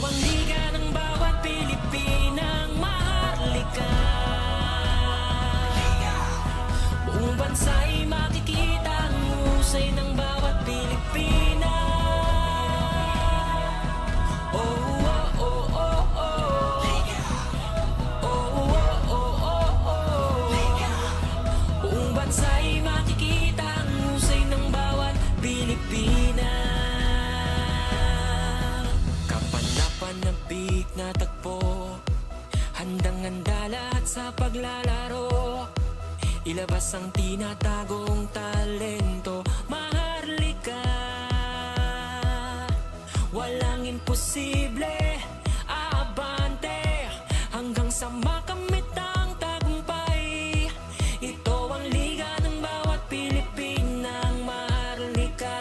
ang liga ng bawat Pilipinang maharlika. Buong bansa'y makikita ang husay ng bawat Pilipina. Oh, oh, oh, oh, oh. Oh, oh, oh, oh, oh. Buong bansa'y makikita ang husay ng bawat Pilipina. Kapanapanabik na tagpo, handang-handa lahat sa paglalaro. Ilabas ang tinatagong talento, maharlika. Walang imposible, aabante hanggang sa makamit ang tagumpay. Ito ang liga ng bawat Pilipinang maharlika.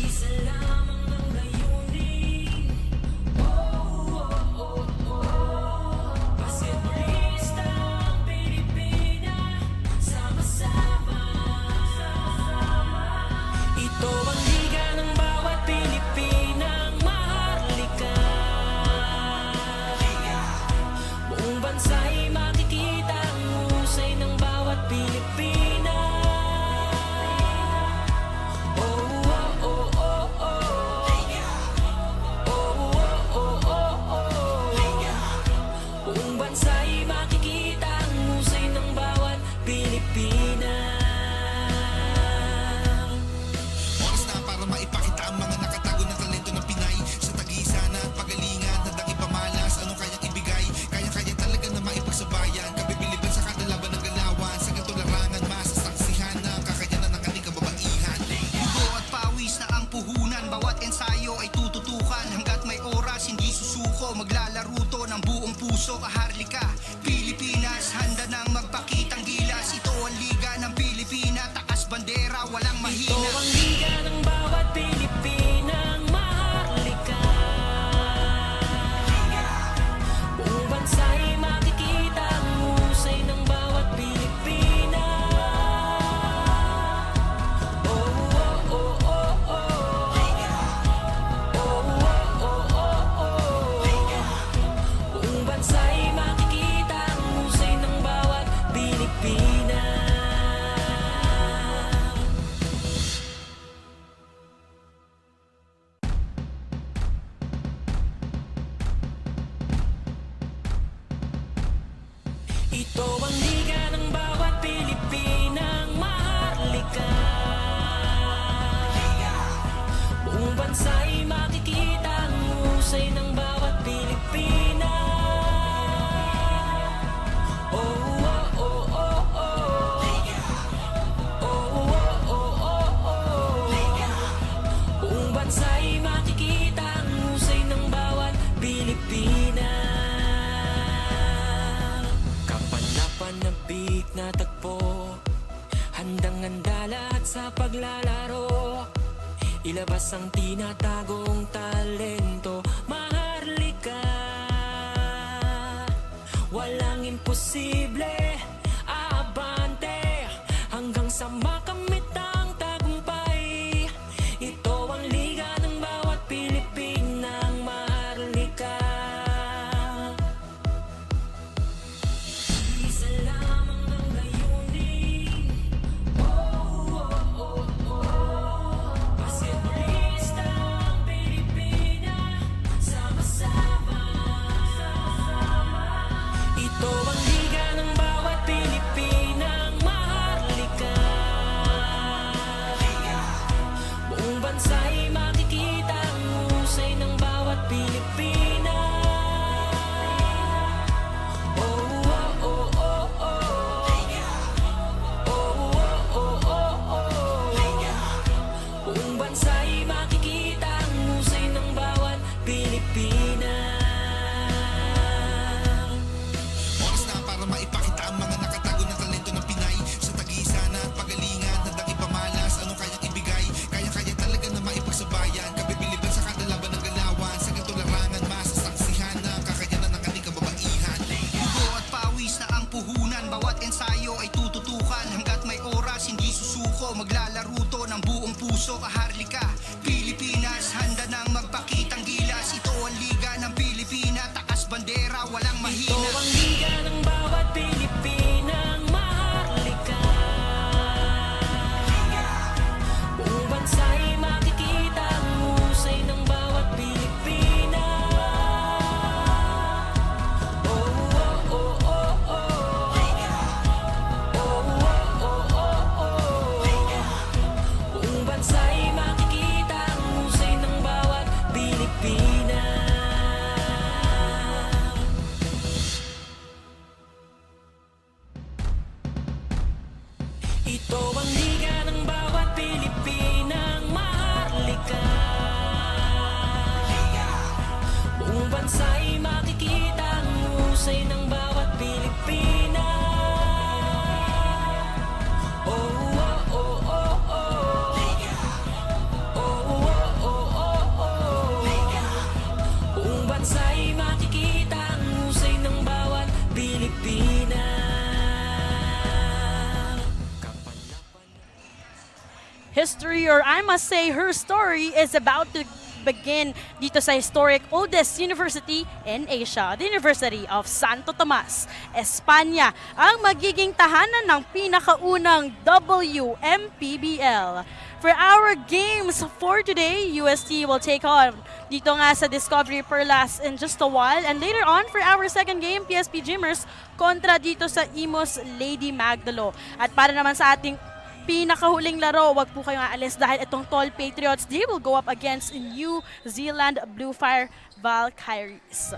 Isa lamang ang layunin. Oh, oh, oh, oh. Basketballista ang Pilipina, sama-sama. Ito ang liga ng bawat Pilipinang maharlika. Buong bansa'y makikita ang husay ng bawat Pilipina. Oh, oh, oh, oh, oh. Oh, oh, oh, oh, oh. Buong bansa'y makikita ang husay ng bawat Pilipina. Oras na para maipakita ang mga nakatago na talento ng Pinay. Sa tagisan at pagalingan, handang ipamalas. Anong kayang ibigay? Kaya-kaya talaga na maipagsabayan. Kabibiliban sa kada laban ng galawan. Sa ganito larangan, masasaksihan na kakayanan ng ating kababaihan. Dugo at pawis na ang puhunan, bawat ensayo ay tututukan. Hanggat may oras, hindi susuko, maglalaro to ng buong puso. Maharlika, Pilipinas, handa nang magpakitang gilas. Ito ang liga ng Pilipina, takas bandera, walang mahina. Ito ang liga ng bawat Pilipinang maharlika. Buong bansa'y makikita ang husay ng bawat Pilipina. Oh, oh, oh, oh, oh. Oh, oh, oh, oh, oh. Buong bansa'y makikita ang husay ng bawat Pilipina. Ito ang liga ng bawat Pilipinang maharlika. Buong bansa'y makikita ang husay ng bawat Pilipina. Oh, oh, oh, oh, oh. Oh, oh, oh, oh, oh. Buong bansa'y makikita ang husay ng bawat Pilipina. Kapanapanabik na tagpo, handang-handa lahat sa paglalaro. Ilabas ang tinatagong talento, maharlika. Walang imposible, aabante hanggang sa makamit ang tagumpay. Ito ang liga ng bawat Pilipinang maharlika. Isa lamang ang layunin. Oh, oh, oh, oh. Basketballista ang Pilipina, sama-sama. Ito ang liga ng bawat Pilipinang maharlika. history, or I must say her story, is about to begin dito sa historic oldest university in Asia, the University of Santo Tomas, Espanya, ang magiging tahanan ng pinakaunang Wmpbl. For our games for today, UST will take on dito nga sa Discovery Perlas in just a while. And later on, for our second game, PSP Gymmers kontra dito sa Imus Lady Magdalo. At para naman sa ating pinakahuling laro, wag po kayong aalis dahil itong Tall Patriots, they will go up against New Zealand Blue Fire Valkyries.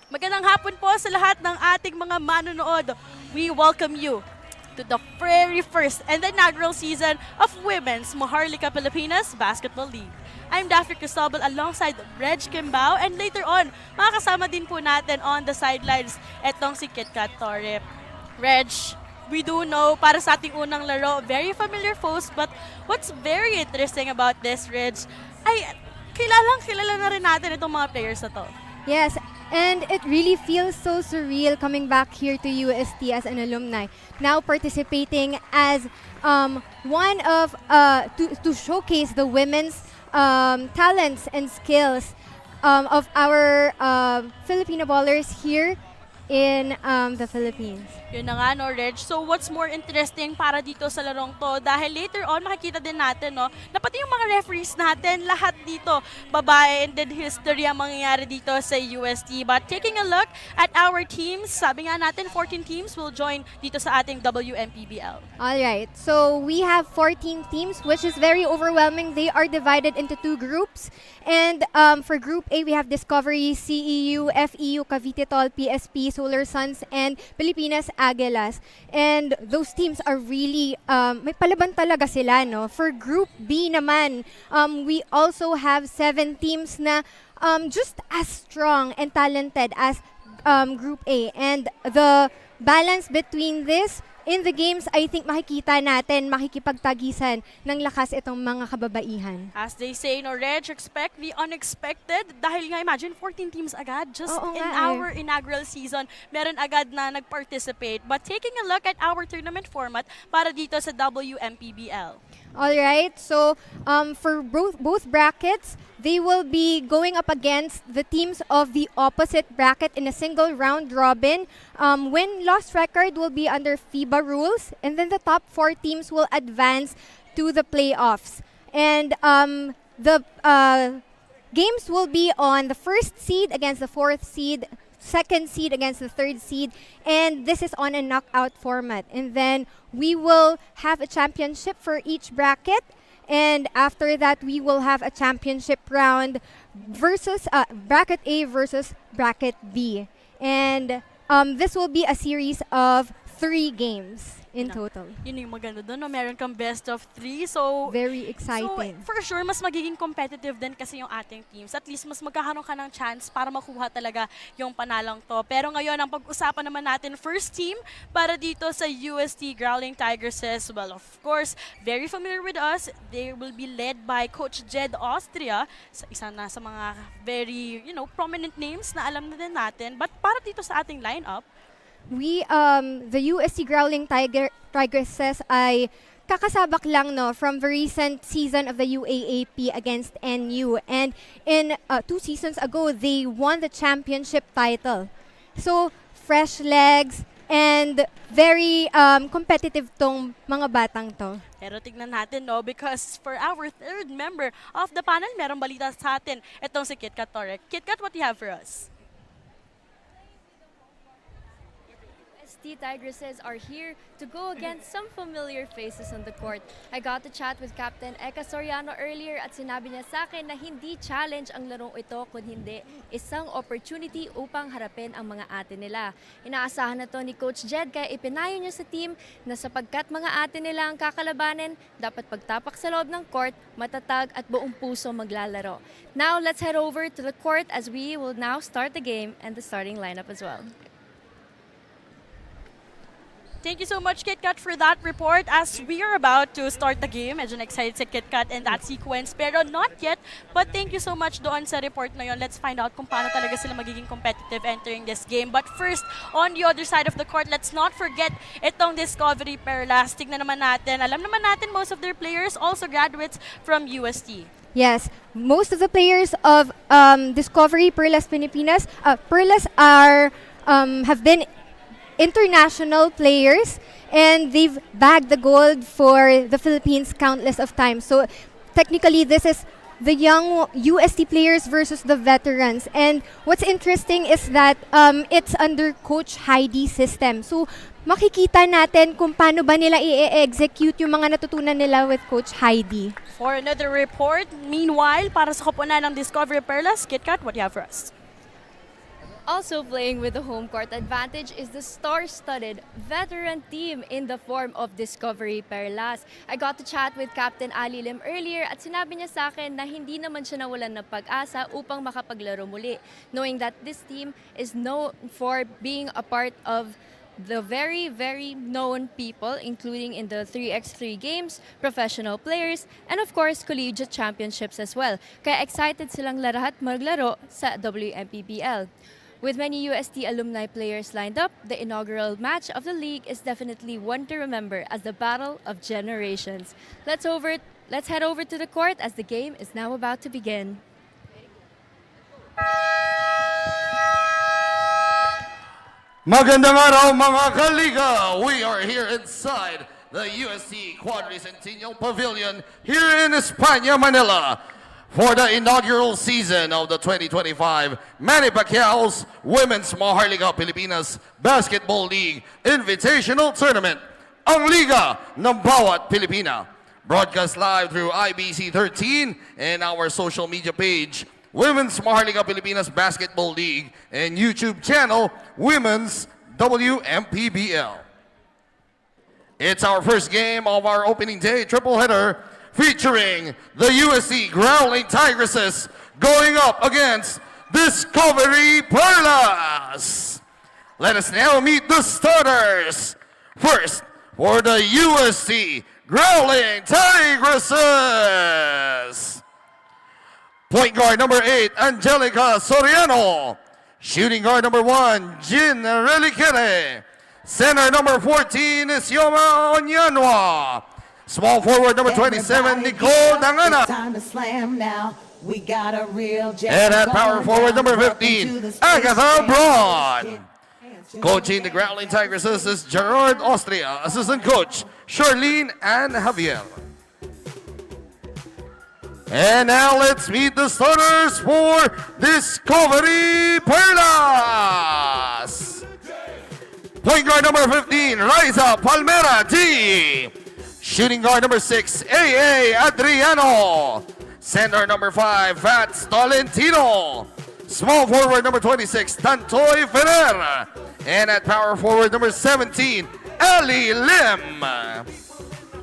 Magandang hapon po sa lahat ng ating mga manonood. We welcome you to the very first and the inaugural season of Women's MAHARLIKA Pilipinas Basketball League. I'm Daphne Cristobal alongside Reg Kimbao, and later on, makakasama din po natin on the sidelines etong si Kitkat Torre. Reg, we do know, para sa ating unang laro, very familiar foes, but what's very interesting about this, Reg, ay kilala na rin natin itong mga players na to. Yes, and it really feels so surreal coming back here to UST as an alumni. Now participating as one of, to showcase the women's talents and skills of our Filipino ballers here in the Philippines. Yun na nga, no, Reg. So, what's more interesting para dito sa larong to? Dahil later on, makikita din natin, no, na pati yung mga referees natin, lahat dito, babae, and then history ang mangyayari dito sa UST. But taking a look at our teams, sabi nga natin, 14 teams will join dito sa ating WMPBL. Alright, so we have 14 teams, which is very overwhelming. They are divided into 2 groups. And for Group A, we have Discovery, CEU, FEU, Cavite Tol, PSP, Solar Suns, and Pilipinas Aguilas. And those teams are really, may palaban talaga sila, no? For Group B naman, we also have 7 teams na just as strong and talented as Group A. And the balance between this, in the games, I think makikita natin, makikipagtagisan ng lakas itong mga kababaihan. As they say, no, Reg, expect the unexpected. Dahil nga, imagine, 14 teams agad. Just in our inaugural season, meron agad na nag-participate. But taking a look at our tournament format para dito sa WMPBL. Alright, so for both brackets, they will be going up against the teams of the opposite bracket in a single round robin. Win-loss record will be under FIBA rules, and then the top 4 teams will advance to the playoffs. And the games will be on the first seed against the 4th seed, second seed against the 3rd seed, and this is on a knockout format. And then we will have a championship for each bracket, and after that we will have a championship round versus bracket A versus bracket B. And this will be a series of 3 games in total. Yun yung maganda doon, no? Meron kang best of 3. So, very exciting. So, for sure, mas magiging competitive din kasi yung ating teams. At least, mas magkakaroon ka ng chance para makuha talaga yung panalang to. Pero ngayon, ang pag-usapan naman natin, first team para dito sa Ust Growling Tigresses. Well, of course, very familiar with us. They will be led by Coach Jed Austria. Isa na sa mga very, prominent names na alam na din natin. But para dito sa ating lineup, we, the UST Growling Tigresses ay kakasabak lang, no, from the recent season of the UAAP against NU. And in 2 seasons ago, they won the championship title. So, fresh legs and very competitive tong mga batang to. Pero tignan natin, no, because for our 3rd member of the panel, merong balita sa atin. Itong si Kitkat Torre. Kitkat, what do you have for us? Tigresses are here to go against some familiar faces on the court. I got to chat with Captain Eka Soriano earlier at sinabi niya sa akin na hindi challenge ang larong ito kundi isang opportunity upang harapin ang mga ate nila. Inaasahan na to ni Coach Jed kaya ipinayo niya sa team na sapagkat mga ate nila ang kakalabanin, dapat pagtapak sa loob ng court, matatag at buong puso maglalaro. Now let's head over to the court as we will now start the game and the starting lineup as well. Thank you so much, KitKat, for that report. As we are about to start the game, medyo excited si KitKat in that sequence, pero not yet. But thank you so much doon sa report na yun. Let's find out kung paano talaga sila magiging competitive entering this game. But first, on the other side of the court, let's not forget itong Discovery Perlas. Tignan naman natin. Alam naman natin most of their players also graduates from UST. Yes, most of the players of Discovery Perlas Pilipinas, Perlas are have been international players, and they've bagged the gold for the Philippines countless of times. So technically, this is the young UST players versus the veterans. And what's interesting is that it's under Coach Heidi's system. So makikita natin kung paano ba nila i-execute yung mga natutunan nila with Coach Heidi. For another report, meanwhile, para sa koponan ng Discovery Perlas, KitKat, what do you have for us? Also playing with the home court advantage is the star-studded veteran team in the form of Discovery Perlas. I got to chat with Captain Ali Lim earlier at sinabi niya sa akin na hindi naman siya nawalan ng pag-asa upang makapaglaro muli, knowing that this team is known for being a part of the very, very known people, including in the 3x3 games, professional players, and of course, collegiate championships as well. Kaya excited silang lahat maglaro sa WMPBL. With many UST alumni players lined up, the inaugural match of the league is definitely one to remember as the battle of generations. Let's head over to the court as the game is now about to begin. Magandang araw mga ka-LIGA! We are here inside the UST Quadricentennial Pavilion here in España, Manila, for the inaugural season of the 2025 Manny Pacquiao's Women's MAHARLIKA Pilipinas Basketball League Invitational Tournament, ang Liga ng Bawat Pilipina. Broadcast live through IBC 13 and our social media page, Women's MAHARLIKA Pilipinas Basketball League, and YouTube channel, Women's WMPBL. It's our first game of our opening day triple header, featuring the Ust Growling Tigresses going up against Discovery Perlas. Let us now meet the starters. First, for the Ust Growling Tigresses. Point guard number 8, Angelica Soriano. Shooting guard number 1, Jin Relicere. Center number 14 is Yoma Onyanwa. Small forward number 27, Nicole Dangana. Time to slam now. We got a real And at power forward number 15, Agatha Braun. Coaching the Growling Tigresses is Gerard Austria. Assistant coach, Charlene and Javier. And now let's meet the starters for Discovery Perlas. Point guard number 15, Riza Palmera D. Shooting guard number 6, A.A. Adriano. Center number 5, Vats Tolentino. Small forward number 26, Tantoy Ferrer. And at power forward number 17, Ali Lim.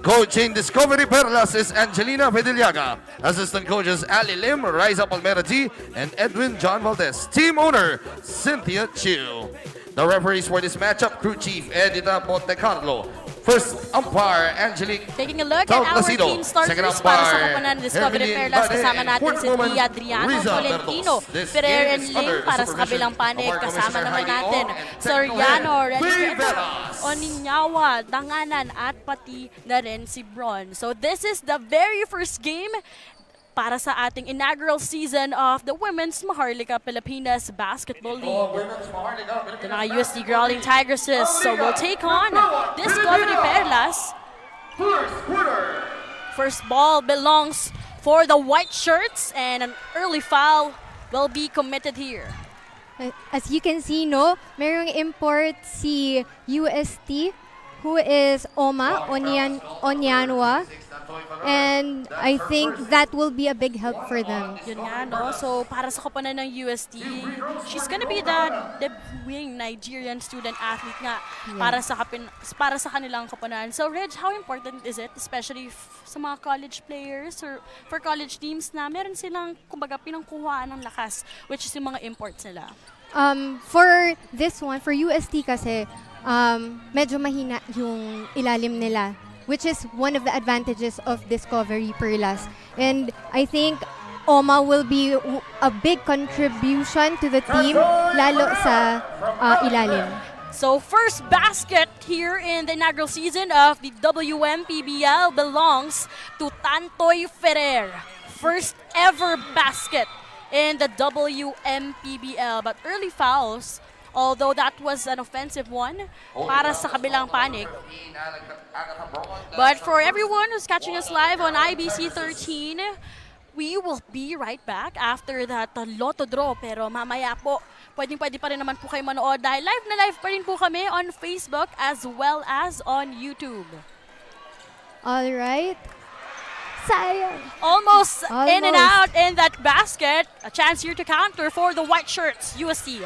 Coaching Discovery Perlas is Angelina Pediliaga. Assistant coaches Ali Lim, Riza Palmera D, and Edwin John Valdez. Team owner, Cynthia Chiu. The referees for this matchup, crew chief Edita Montecarlo. First umpire, Angelique Taking a look at our team starters para sa koponan ng Discovery Perlas. Kasama natin si Adriano, Tolentino, Ferrer and Lim. Para sa kabilang panig, kasama naman natin Soriano, Relicere, Oninyawa, Danganan, at pati na rin si Bron. So this is the very first game para sa ating inaugural season of the Women's MAHARLIKA Pilipinas Basketball League. Ito na Ust Growling Tigresses. So we'll take on Discovery Perlas. First ball belongs for the white shirts, and an early foul will be committed here. As you can see, no, merong import si UST, who is Onyanwa. And I think that will be a big help for them. Yun nga, no? So, para sa koponan ng UST, she's gonna be the wing Nigerian student athlete nga para sa kanilang koponan. So, Reg, how important is it, especially sa mga college players or for college teams na meron silang, kumbaga, pinangkuhaan ng lakas, which is yung mga imports nila? For this one, for UST kasi, medyo mahina yung ilalim nila, which is one of the advantages of Discovery Perlas. And I think OMA will be a big contribution to the team, lalo sa ilalim. So first basket here in the inaugural season of the Wmpbl belongs to Tantoy Ferrer. First ever basket in the Wmpbl. But early fouls, although that was an offensive one para sa kabilang panig. But for everyone who's catching us live on IBC 13, we will be right back after that lotto draw. Pero mamaya po, pwede pa rin naman po kayo manood dahil live na live pa rin po kami on Facebook as well as on YouTube. All right. Sayang. Almost in and out in that basket. A chance here to counter for the white shirts, UST.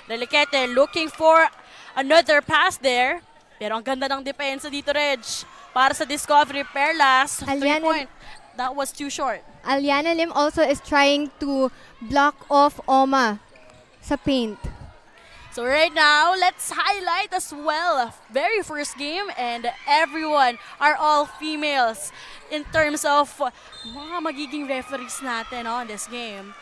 Delikete looking for another pass there. Pero ang ganda ng depensa dito, Reg. Para sa Discovery Perlas, 3-point. That was too short. Aliana Lim also is trying to block off OMA sa paint. So right now, let's highlight as well, very first game, and everyone are all females in terms of mga magiging referees natin on this game.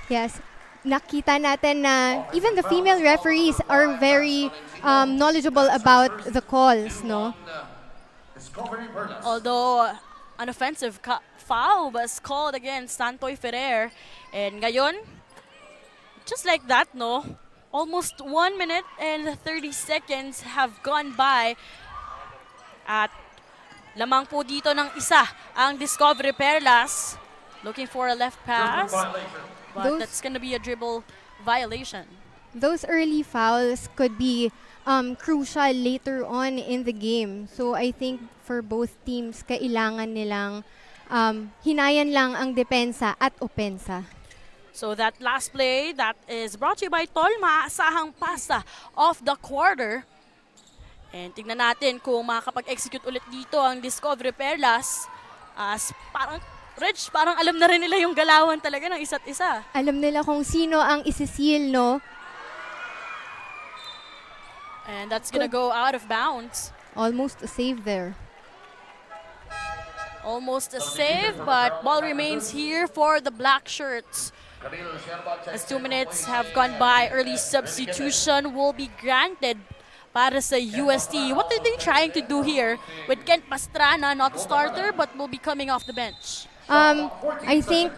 Yes. Nakita natin na even the female referees are very knowledgeable about the calls, no? Although an offensive foul was called against Tantoy Ferrer, and ngayon, just like that, no? Almost 1 minute and 30 seconds have gone by at lamang po dito ng isa ang Discovery Perlas looking for a left pass. But that's going to be a dribble violation. Those early fouls could be crucial later on in the game. So I think for both teams, kailangan nilang hinayan lang ang depensa at opensa. So that last play, that is brought to you by Tol, maasahang pasta of the quarter. And tingnan natin kung makakapag-execute ulit dito ang Discovery Perlas. Parang alam na rin nila yung galawan talaga ng isa't isa. Alam nila kung sino ang isisil, no? And that's gonna go out of bounds. Almost a save there. Almost a save, but ball remains here for the black shirts. As 2 minutes have gone by, early substitution will be granted para sa UST. What are they trying to do here with Kent Pastrana, not starter, but will be coming off the bench? I think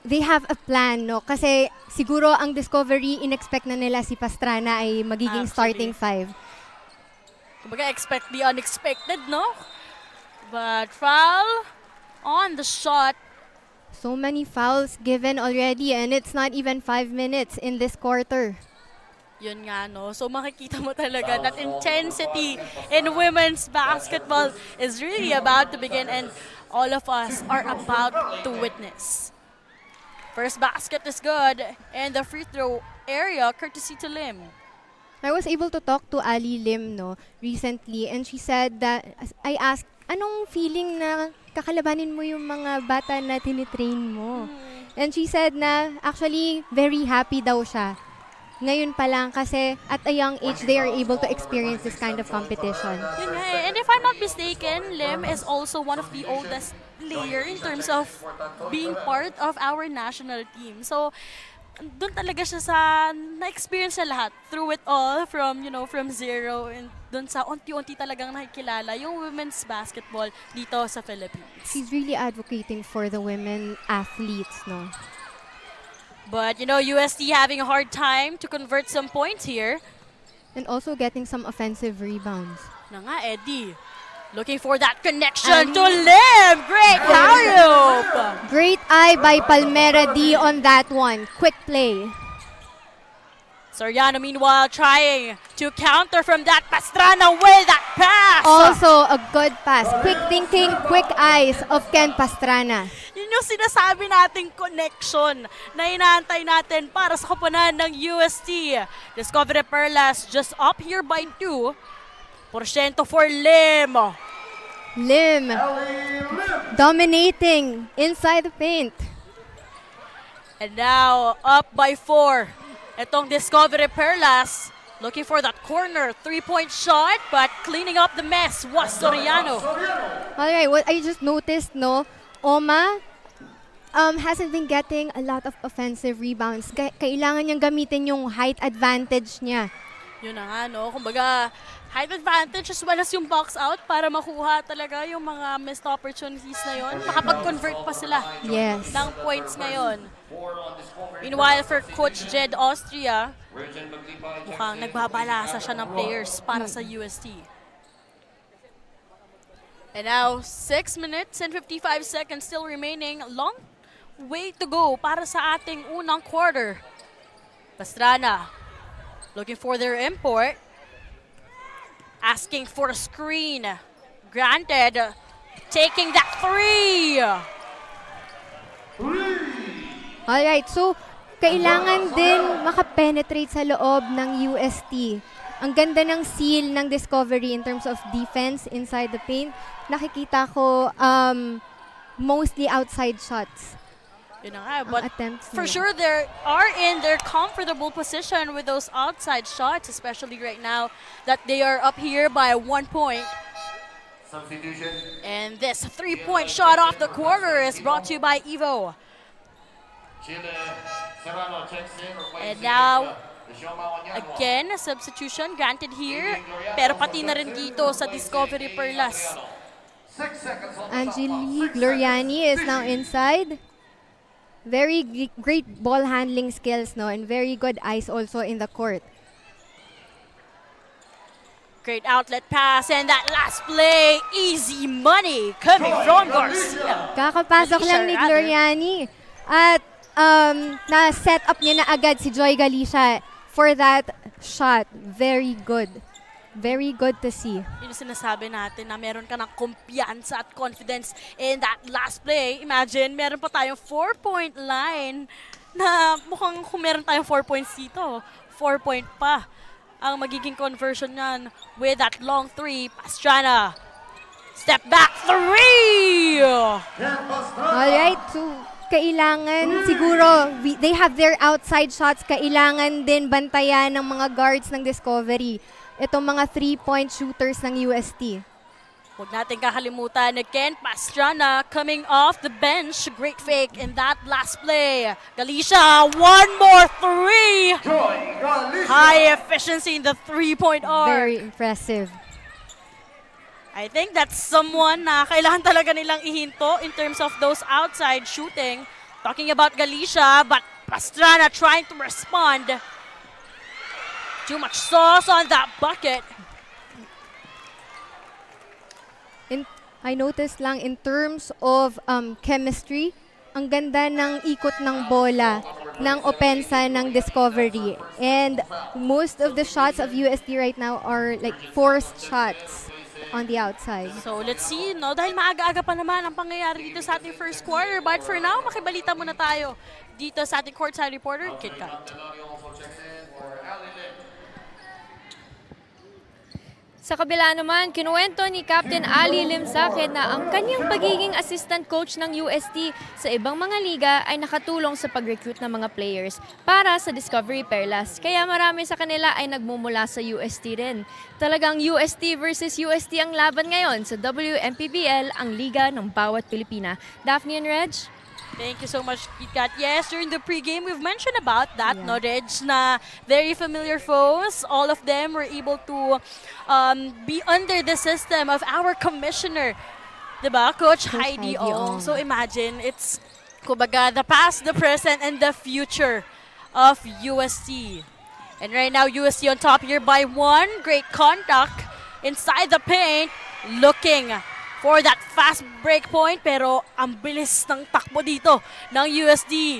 they have a plan, no? Kasi siguro ang Discovery, in-expect na nila si Pastrana ay magiging starting five. Kumbaga, expect the unexpected, no? But foul on the shot. So many fouls given already and it's not even 5 minutes in this quarter. Yun nga, no? So makikita mo talaga that intensity in women's basketball is really about to begin and all of us are about to witness. First basket is good and the free throw area courtesy to Lim. I was able to talk to Ali Lim, no, recently, and she said that, I asked, anong feeling na kakalabanin mo yung mga bata na tinitrain mo? And she said na actually very happy daw siya. Ngayon pa lang kasi at a young age they are able to experience this kind of competition. Yun nga eh. And if I'm not mistaken, Lim is also one of the oldest player in terms of being part of our national team. So, doon talaga siya sa na-experience siya lahat through it all from zero and doon sa unti-unti talagang nakikilala yung women's basketball dito sa Philippines. She's really advocating for the women athletes, no? But UST having a hard time to convert some points here. And also getting some offensive rebounds. Na nga, Eddie. Looking for that connection to Lim. Great alley-oop. Great eye by Palmera D on that one. Quick play. Soriano meanwhile trying to counter from that Pastrana with that pass. Also a good pass. Quick thinking, quick eyes of Ken Pastrana. Yun yung sinasabi nating connection na inaantay natin para sa koponan ng UST. Discovery Perlas just up here by 2%. For Lim. Lim dominating inside the paint. And now up by 4. Itong Discovery Perlas looking for that corner 3-point shot but cleaning up the mess was Soriano. Alright, what I just noticed, no, Oma hasn't been getting a lot of offensive rebounds. Kailangan niyang gamitin yung height advantage niya. Yun na nga, no? Kumbaga, height advantage as well as yung box out para makuha talaga yung mga missed opportunities na yun. Makapag-convert pa sila Yes. ng points ngayon. Meanwhile, for Coach Jed Austria, mukhang nagbabalasa siya ng players para sa UST. And now, 6 minutes and 55 seconds still remaining. Long way to go para sa ating unang quarter. Pastrana looking for their import. Asking for a screen. Granted. Taking that 3. Alright, so kailangan din makapenetrate sa loob ng UST. Ang ganda ng seal ng Discovery in terms of defense inside the paint. Nakikita ko mostly outside shots. Yun na nga, but attempts for nila. sure they are in their comfortable position with those outside shots, especially right now that they are up here by 1 point. Substitution. And this 3-point shot off the quarter is brought to you by Evo. And now, again, substitution granted here. Pero pati na rin dito sa Discovery Perlas. Angeli Gloriani is now inside. Very great ball handling skills, no, and very good eyes also in the court. Great outlet pass and that last play, easy money coming from Garcia. Kakapasok lang ni Gloriani at na-set up niya na agad si Joy Galicia for that shot. Very good. Very good to see. Yun yung sinasabi natin na meron ka ng kumpiyansa at confidence in that last play. Imagine, meron pa tayong 4-point line na mukhang kung meron tayong 4 points dito, 4-point pa ang magiging conversion niyan with that long 3. Pastrana, step back 3! Alright, so kailangan siguro, they have their outside shots, kailangan din bantayan ng mga guards ng Discovery. Itong mga 3-point shooters ng UST. Huwag natin kakalimutan again, Pastrana coming off the bench. Great fake in that last play. Galicia, one more 3! High efficiency in the 3-point arc. Very impressive. I think that's someone na kailangan talaga nilang ihinto in terms of those outside shooting. Talking about Galicia, but Pastrana trying to respond. Too much sauce on that bucket. I noticed lang in terms of chemistry, ang ganda ng ikot ng bola ng opensa ng Discovery. And most of the shots of UST right now are like forced shots on the outside. So let's see, no? Dahil maaga-aga pa naman ang pangyayari dito sa ating first quarter. But for now, makibalita muna tayo dito sa ating courtside reporter, Kit Kat. Sa kabila naman, kinuwento ni Captain Ali Lim sa akin na ang kanyang pagiging assistant coach ng UST sa ibang mga liga ay nakatulong sa pag-recruit ng mga players para sa Discovery Perlas. Kaya marami sa kanila ay nagmumula sa UST rin. Talagang UST versus UST ang laban ngayon sa Wmpbl, ang liga ng bawat Pilipina. Daphne and Reg? Thank you so much, KitKat. Yes, during the pregame, we've mentioned about that, no, Reg, na very familiar foes. All of them were able to be under the system of our commissioner, diba? Coach Heidi Ong. So imagine, it's, kumbaga, the past, the present, and the future of UST. And right now, UST on top here by 1. Great contact inside the paint, looking for that fast break point, pero ang bilis ng takbo dito ng USD.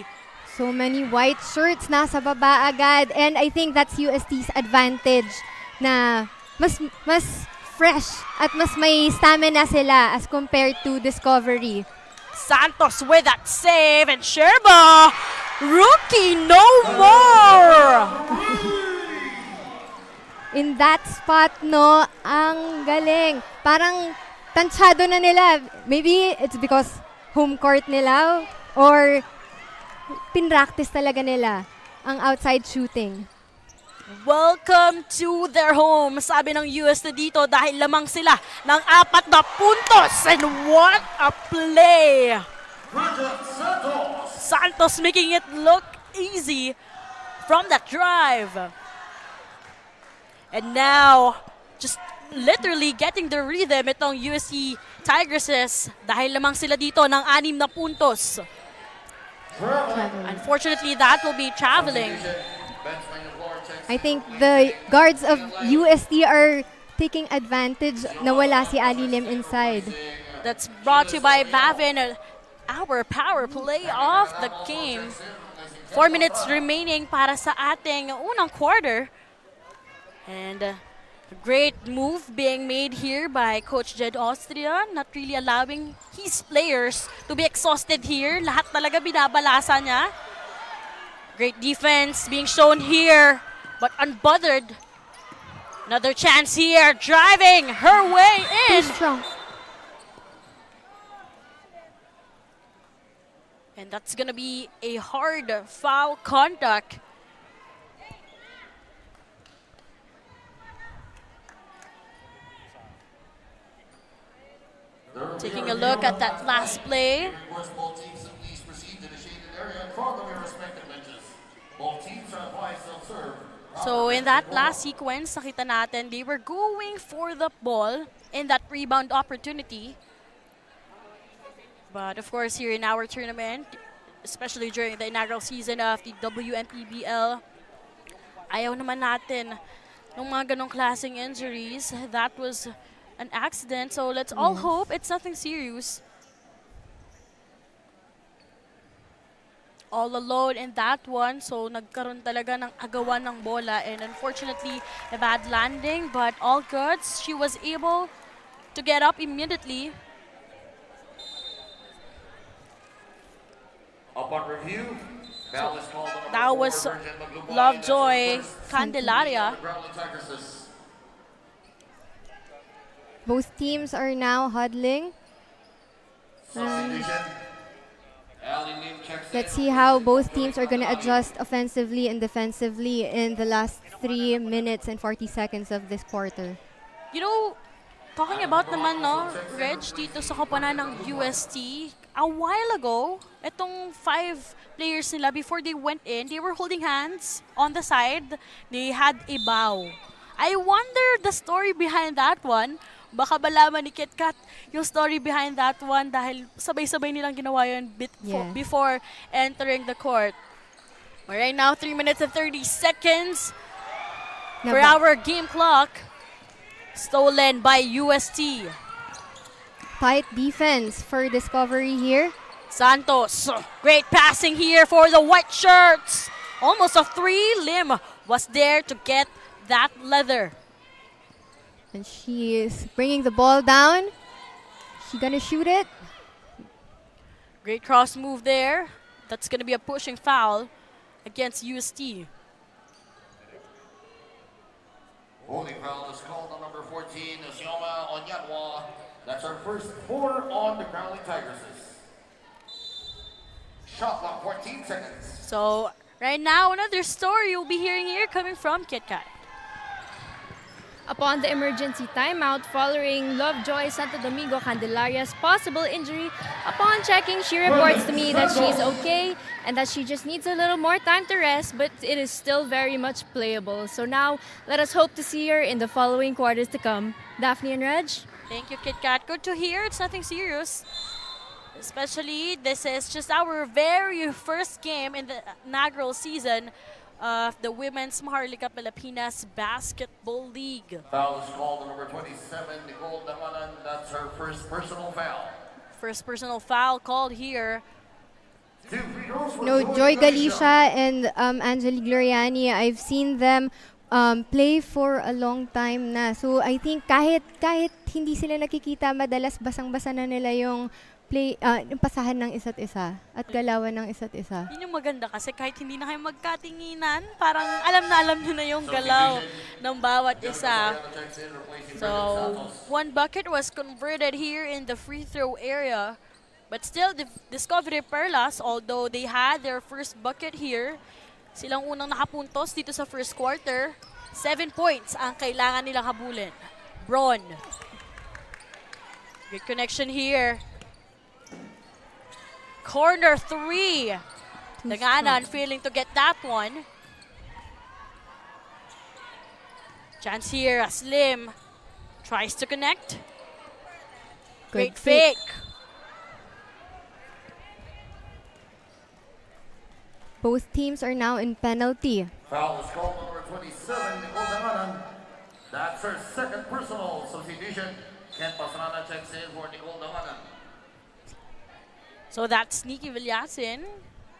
So many white shirts nasa baba agad. And I think that's UST's advantage na mas fresh at mas may stamina sila as compared to Discovery. Santos with that save, and Sherba, rookie no more! In that spot, no, ang galing. Parang tansyado na nila. Maybe it's because home court nila or pinractice talaga nila ang outside shooting. Welcome to their home, sabi ng UST dito dahil lamang sila ng 4 na puntos. And what a play! Santos making it look easy from that drive. And now, just literally getting the rhythm itong UST Tigresses dahil lamang sila dito ng 6 na puntos. Unfortunately, that will be traveling. I think the guards of UST are taking advantage na wala si Ali Lim inside. That's brought to you by Bavin, our power play of the game. 4 minutes remaining para sa ating unang quarter. And a great move being made here by Coach Jed Austria, not really allowing his players to be exhausted here. Lahat talaga binabalasa niya. Great defense being shown here, but unbothered. Another chance here, driving her way in. Too strong. And that's gonna be a hard foul contact. Taking a look at that last play. So in that last sequence, nakita natin, they were going for the ball in that rebound opportunity. But of course, here in our tournament, especially during the inaugural season of the Wmpbl, ayaw naman natin ng mga ganong klaseng injuries. That was an accident, so let's all hope it's nothing serious. All alone in that one, so nagkaroon talaga ng agawan ng bola, and unfortunately, a bad landing, but all good. She was able to get up immediately. Upon review, foul is called on That was Lovejoy Candelaria. Both teams are now huddling. Let's see how both teams are going to adjust offensively and defensively in the last 3 minutes and 40 seconds of this quarter. You know, talking about naman, no, Reg, dito sa koponan ng UST, a while ago, itong 5 players nila, before they went in, they were holding hands on the side. They had a bow. I wonder the story behind that one. Baka balaman ni KitKat yung story behind that one dahil sabay-sabay nilang ginawa yun before entering the court. But right now, 3 minutes and 30 seconds for our game clock. Stolen by UST. Tight defense for Discovery here. Santos, great passing here for the white shirts. Almost a 3. Lim was there to get that leather. And she is bringing the ball down. She gonna shoot it. Great cross move there. That's gonna be a pushing foul against UST. Holding foul is called on number 14, Sioma Onyanwa. That's our first 4 on the Growling Tigresses. Shot clock, 14 seconds. So right now, another story you'll be hearing here coming from KitKat. Upon the emergency timeout following Lovejoy Santo Domingo Candelaria's possible injury, upon checking, she reports to me that she's okay and that she just needs a little more time to rest, but it is still very much playable. So now, let us hope to see her in the following quarters to come. Daphne and Reg? Thank you, KitKat. Good to hear. It's nothing serious. Especially, this is just our very first game in the inaugural season of the Women's MAHARLIKA Pilipinas Basketball League. Foul is called on number 27, Nicole Damanan. That's her first personal foul. First personal foul called here Joy Galicia and Angelique Gloriani, I've seen them play for a long time na. So I think kahit hindi sila nakikita, madalas basang-basa na nila yung yung pasahan ng isa't isa at galawan ng isa't isa. Yun yung maganda kasi kahit hindi na kayo magkatinginan, parang alam nyo na yung galaw ng bawat isa. So, one bucket was converted here in the free throw area. But still, Discovery Perlas, although they had their first bucket here, silang unang nakapuntos dito sa first quarter. 7 points ang kailangan nilang habulin. Bron. Good connection here. Corner 3. Danganan failing to get that one. Chance here, Slim tries to connect. Great fake. Both teams are now in penalty. Foul is called number 27, Nicole Danganan. That's her second personal substitution. Ken Pastrana checks in for Nicole Danganan. So that's Nikki Villasin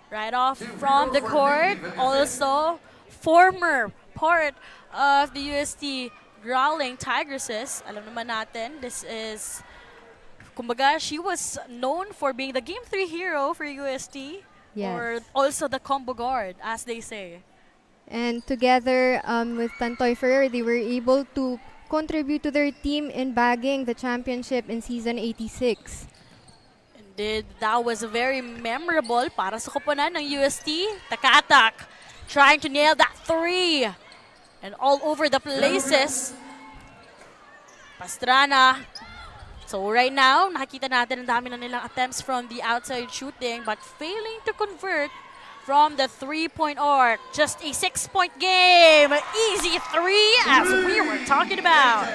right off from the court. Also, former part of the UST Growling Tigresses. Alam naman natin, this is, kumbaga, she was known for being the Game 3 hero for UST. Yes. Or also the combo guard, as they say. And together with Tantoy Ferrer, they were able to contribute to their team in bagging the championship in season 86. That was very memorable para sa koponan ng UST. Takatak trying to nail that 3. And all over the places. Pastrana. So right now, nakikita natin ang dami na nilang attempts from the outside shooting but failing to convert from the 3-point arc. Just a 6-point game. Easy 3 as we were talking about.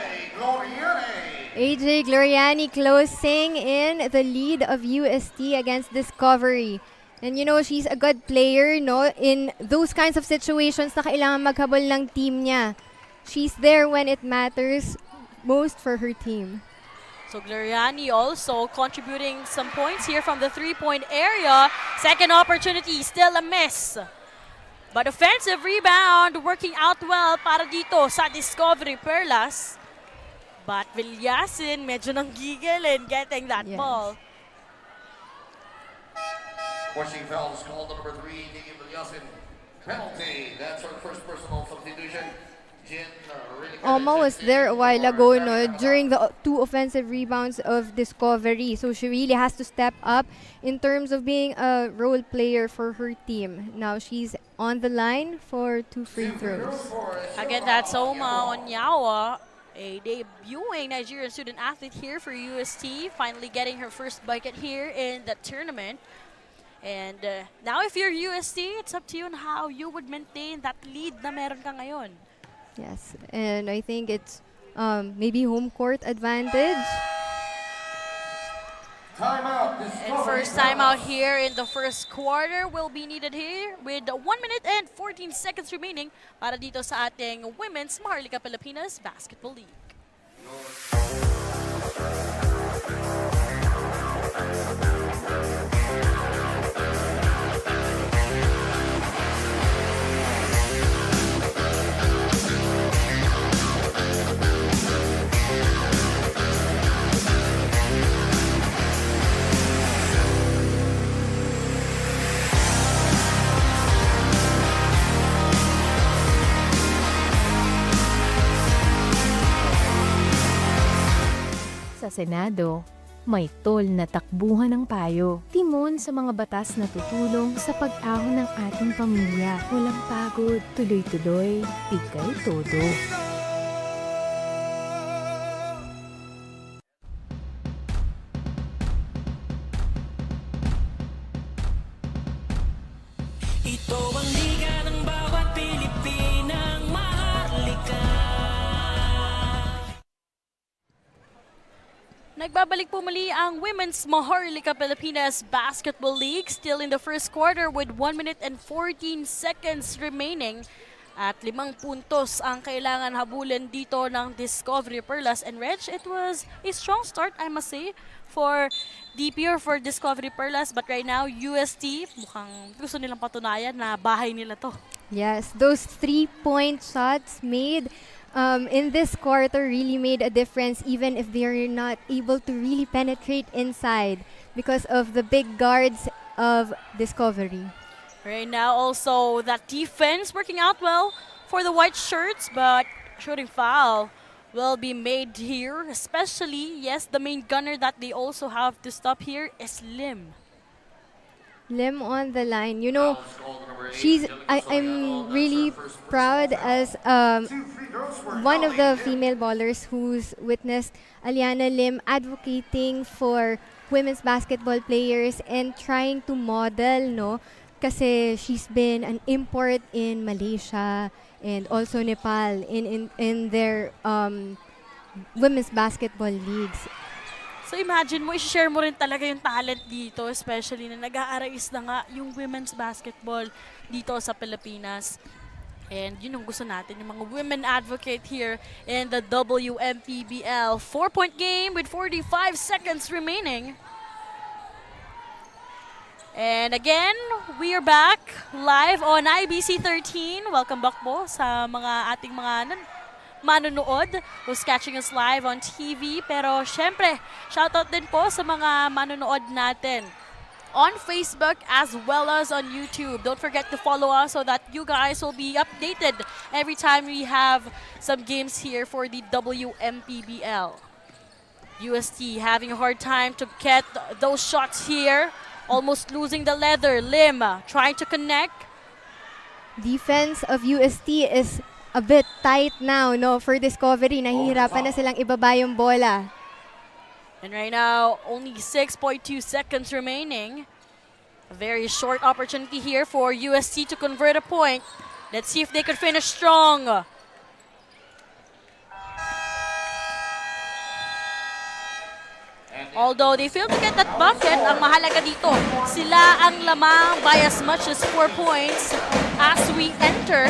AJ Gloriani closing in the lead of UST against Discovery. And you know, she's a good player, no? In those kinds of situations na kailangan maghabol ng team niya. She's there when it matters most for her team. So Gloriani also contributing some points here from the 3-point area. Second opportunity, still a miss. But offensive rebound working out well para dito sa Discovery Perlas. But Villasin medyo nanggigil in getting that ball. Forcing foul is called number 3, Nikki Villasin. Penalty. That's her first personal substitution. Oma was there a while ago, no, during the 2 offensive rebounds of Discovery. So she really has to step up in terms of being a role player for her team. Now she's on the line for 2 free throws. Again, that's Oma Onyawa, a debuting Nigerian student athlete here for UST, finally getting her first bucket here in the tournament. And now if you're UST, it's up to you on how you would maintain that lead na meron ka ngayon. Yes, and I think it's maybe home court advantage. Timeout. And first timeout here in the first quarter will be needed here with 1 minute and 14 seconds remaining para dito sa ating Women's Maharlika Pilipinas Basketball League. Sa Senado, may tol na takbuhan ng payo. Timon sa mga batas na tutulong sa pag-ahon ng ating pamilya. Walang pagod, tuloy-tuloy, tigay todo. Ito ang liga ng bawat Pilipinang maharlika. Nagbabalik po muli ang Women's Maharlika Pilipinas Basketball League, still in the first quarter with 1 minute and 14 seconds remaining. At 5 puntos ang kailangan habulin dito ng Discovery Perlas. And Reg, it was a strong start, I must say, for DP or for Discovery Perlas. But right now, UST, mukhang gusto nilang patunayan na bahay nila to. Yes, those 3-point shots made in this quarter really made a difference, even if they're not able to really penetrate inside because of the big guards of Discovery. Right now, also, that defense working out well for the white shirts, but shooting foul will be made here, especially, yes, the main gunner that they also have to stop here is Lim. Lim on the line. You know, I'm really proud as one of the female ballers who's witnessed Aliana Lim advocating for women's basketball players and trying to model, no? Kasi she's been an import in Malaysia and also Nepal in their women's basketball leagues. So imagine mo, i-share mo rin talaga yung talent dito, especially na nag-aarais na nga yung women's basketball dito sa Pilipinas. And yun yung gusto natin, yung mga women advocate here in the WMPBL. 4-point game with 45 seconds remaining. And again, we are back live on IBC 13. Welcome back po sa mga ating mga manonood who's catching us live on TV. Pero syempre, shoutout din po sa mga manonood natin on Facebook as well as on YouTube. Don't forget to follow us so that you guys will be updated every time we have some games here for the WMPBL. UST having a hard time to get those shots here. Almost losing the leather. Lim trying to connect. Defense of UST is a bit tight now, no? For Discovery, nahihirapan na silang ibaba yung bola. And right now, only 6.2 seconds remaining. A very short opportunity here for UST to convert a point. Let's see if they could finish strong. Although they failed to get that bucket, ang mahalaga dito, sila ang lamang by as much as 4 points as we enter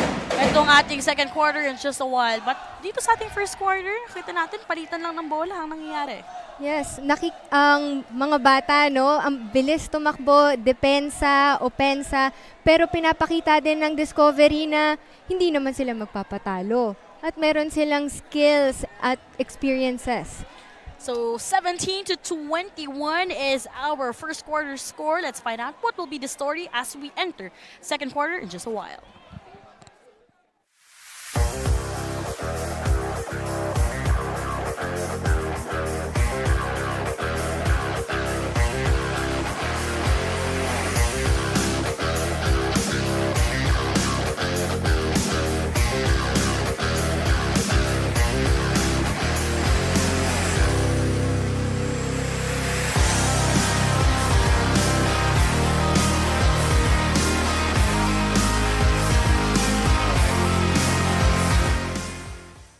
itong ating second quarter in just a while. But dito sa ating first quarter, kita natin, palitan lang ng bola ang nangyayari. Yes, ang mga bata, no, ang bilis tumakbo, depensa, opensa, pero pinapakita din ng Discovery na hindi naman sila magpapatalo. At meron silang skills at experiences. So 17 to 21 is our first quarter score. Let's find out what will be the story as we enter second quarter in just a while.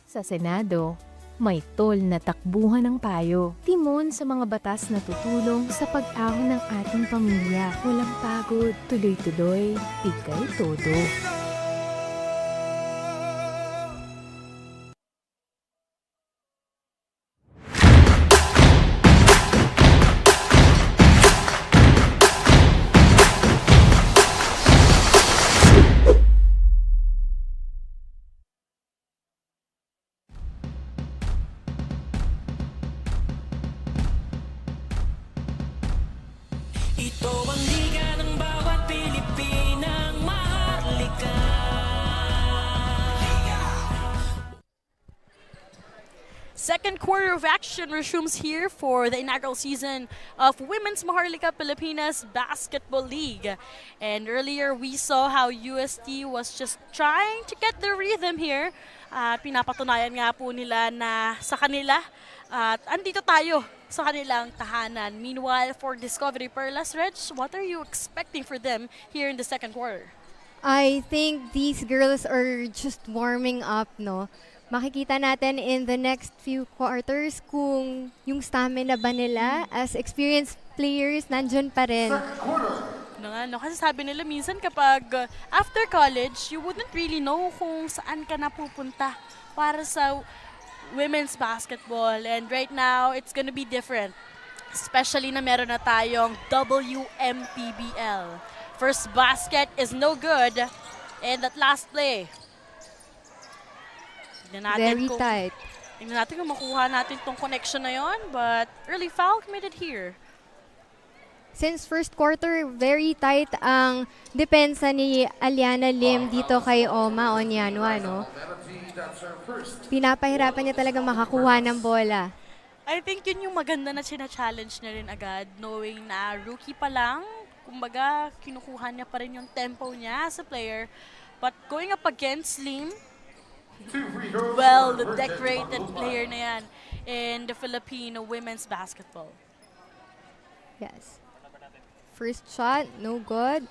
Sa Senado, may tol na takbuhan ng payo. Timon sa mga batas na tutulong sa pag-ahon ng ating pamilya. Walang pagod, tuloy-tuloy, tigay todo. Ito ang liga ng bawat Pilipinang maharlika. Second quarter of action resumes here for the inaugural season of Women's Maharlika Pilipinas Basketball League. And earlier we saw how UST was just trying to get the rhythm here. Pinapatunayan nga po nila na sa kanila at andito tayo sa kanilang tahanan. Meanwhile, for Discovery Perlas, Reg, what are you expecting for them here in the second quarter? I think these girls are just warming up, no? Makikita natin in the next few quarters kung yung stamina ba nila as experienced players nandyan pa rin. No, kasi sabi nila minsan kapag after college, you wouldn't really know kung saan ka napupunta para sa women's basketball. And right now, it's gonna be different. Especially na meron na tayong Wmpbl. First basket is no good. And that last play. Very tight. Tingnan natin kung makuha natin tong connection na yon. But early foul committed here. Since first quarter, very tight ang depensa ni Aliana Lim dito kay Oma Onyanwa, no? Pinapahirapan niya talaga makakuha ng bola. I think yun yung maganda na challenge niya rin agad, knowing na rookie pa lang, kumbaga kinukuha niya pa rin yung tempo niya as a player. But going up against Lim, well, the decorated player na yan in the Filipino women's basketball. Yes. First shot, no good.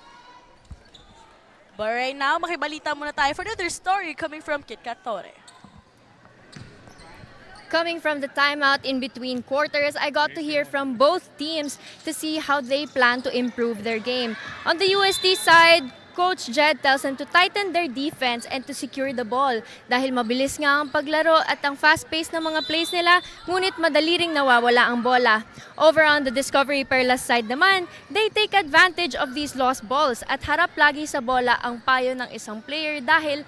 But right now, makibalita muna tayo for another story coming from KitKat Torre. Coming from the timeout in between quarters, I got to hear from both teams to see how they plan to improve their game. On the UST side, Coach Jed tells them to tighten their defense and to secure the ball. Dahil mabilis nga ang paglaro at ang fast-pace ng mga plays nila, ngunit madali ring nawawala ang bola. Over on the Discovery Perlas side naman, they take advantage of these lost balls at harap lagi sa bola ang payo ng isang player dahil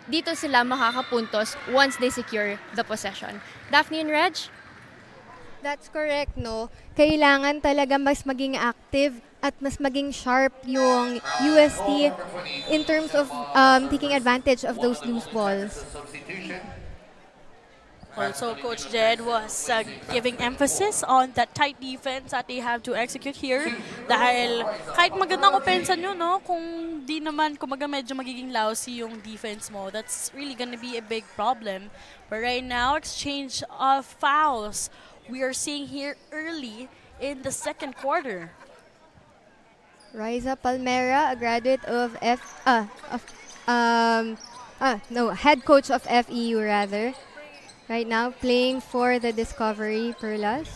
dito sila makakapuntos once they secure the possession. Daphne and Reg? That's correct, no? Kailangan talaga mas maging active at mas maging sharp yung UST in terms of taking advantage of those loose balls. Also, Coach Jed was giving emphasis on that tight defense that they have to execute here. Dahil kahit magandang opensa nyo, no, kung di naman, kumaga medyo magiging lousy yung defense mo, that's really gonna be a big problem. But right now, exchange of fouls we are seeing here early in the second quarter. Riza Palmera, a graduate of head coach of FEU rather. Right now, playing for the Discovery Perlas.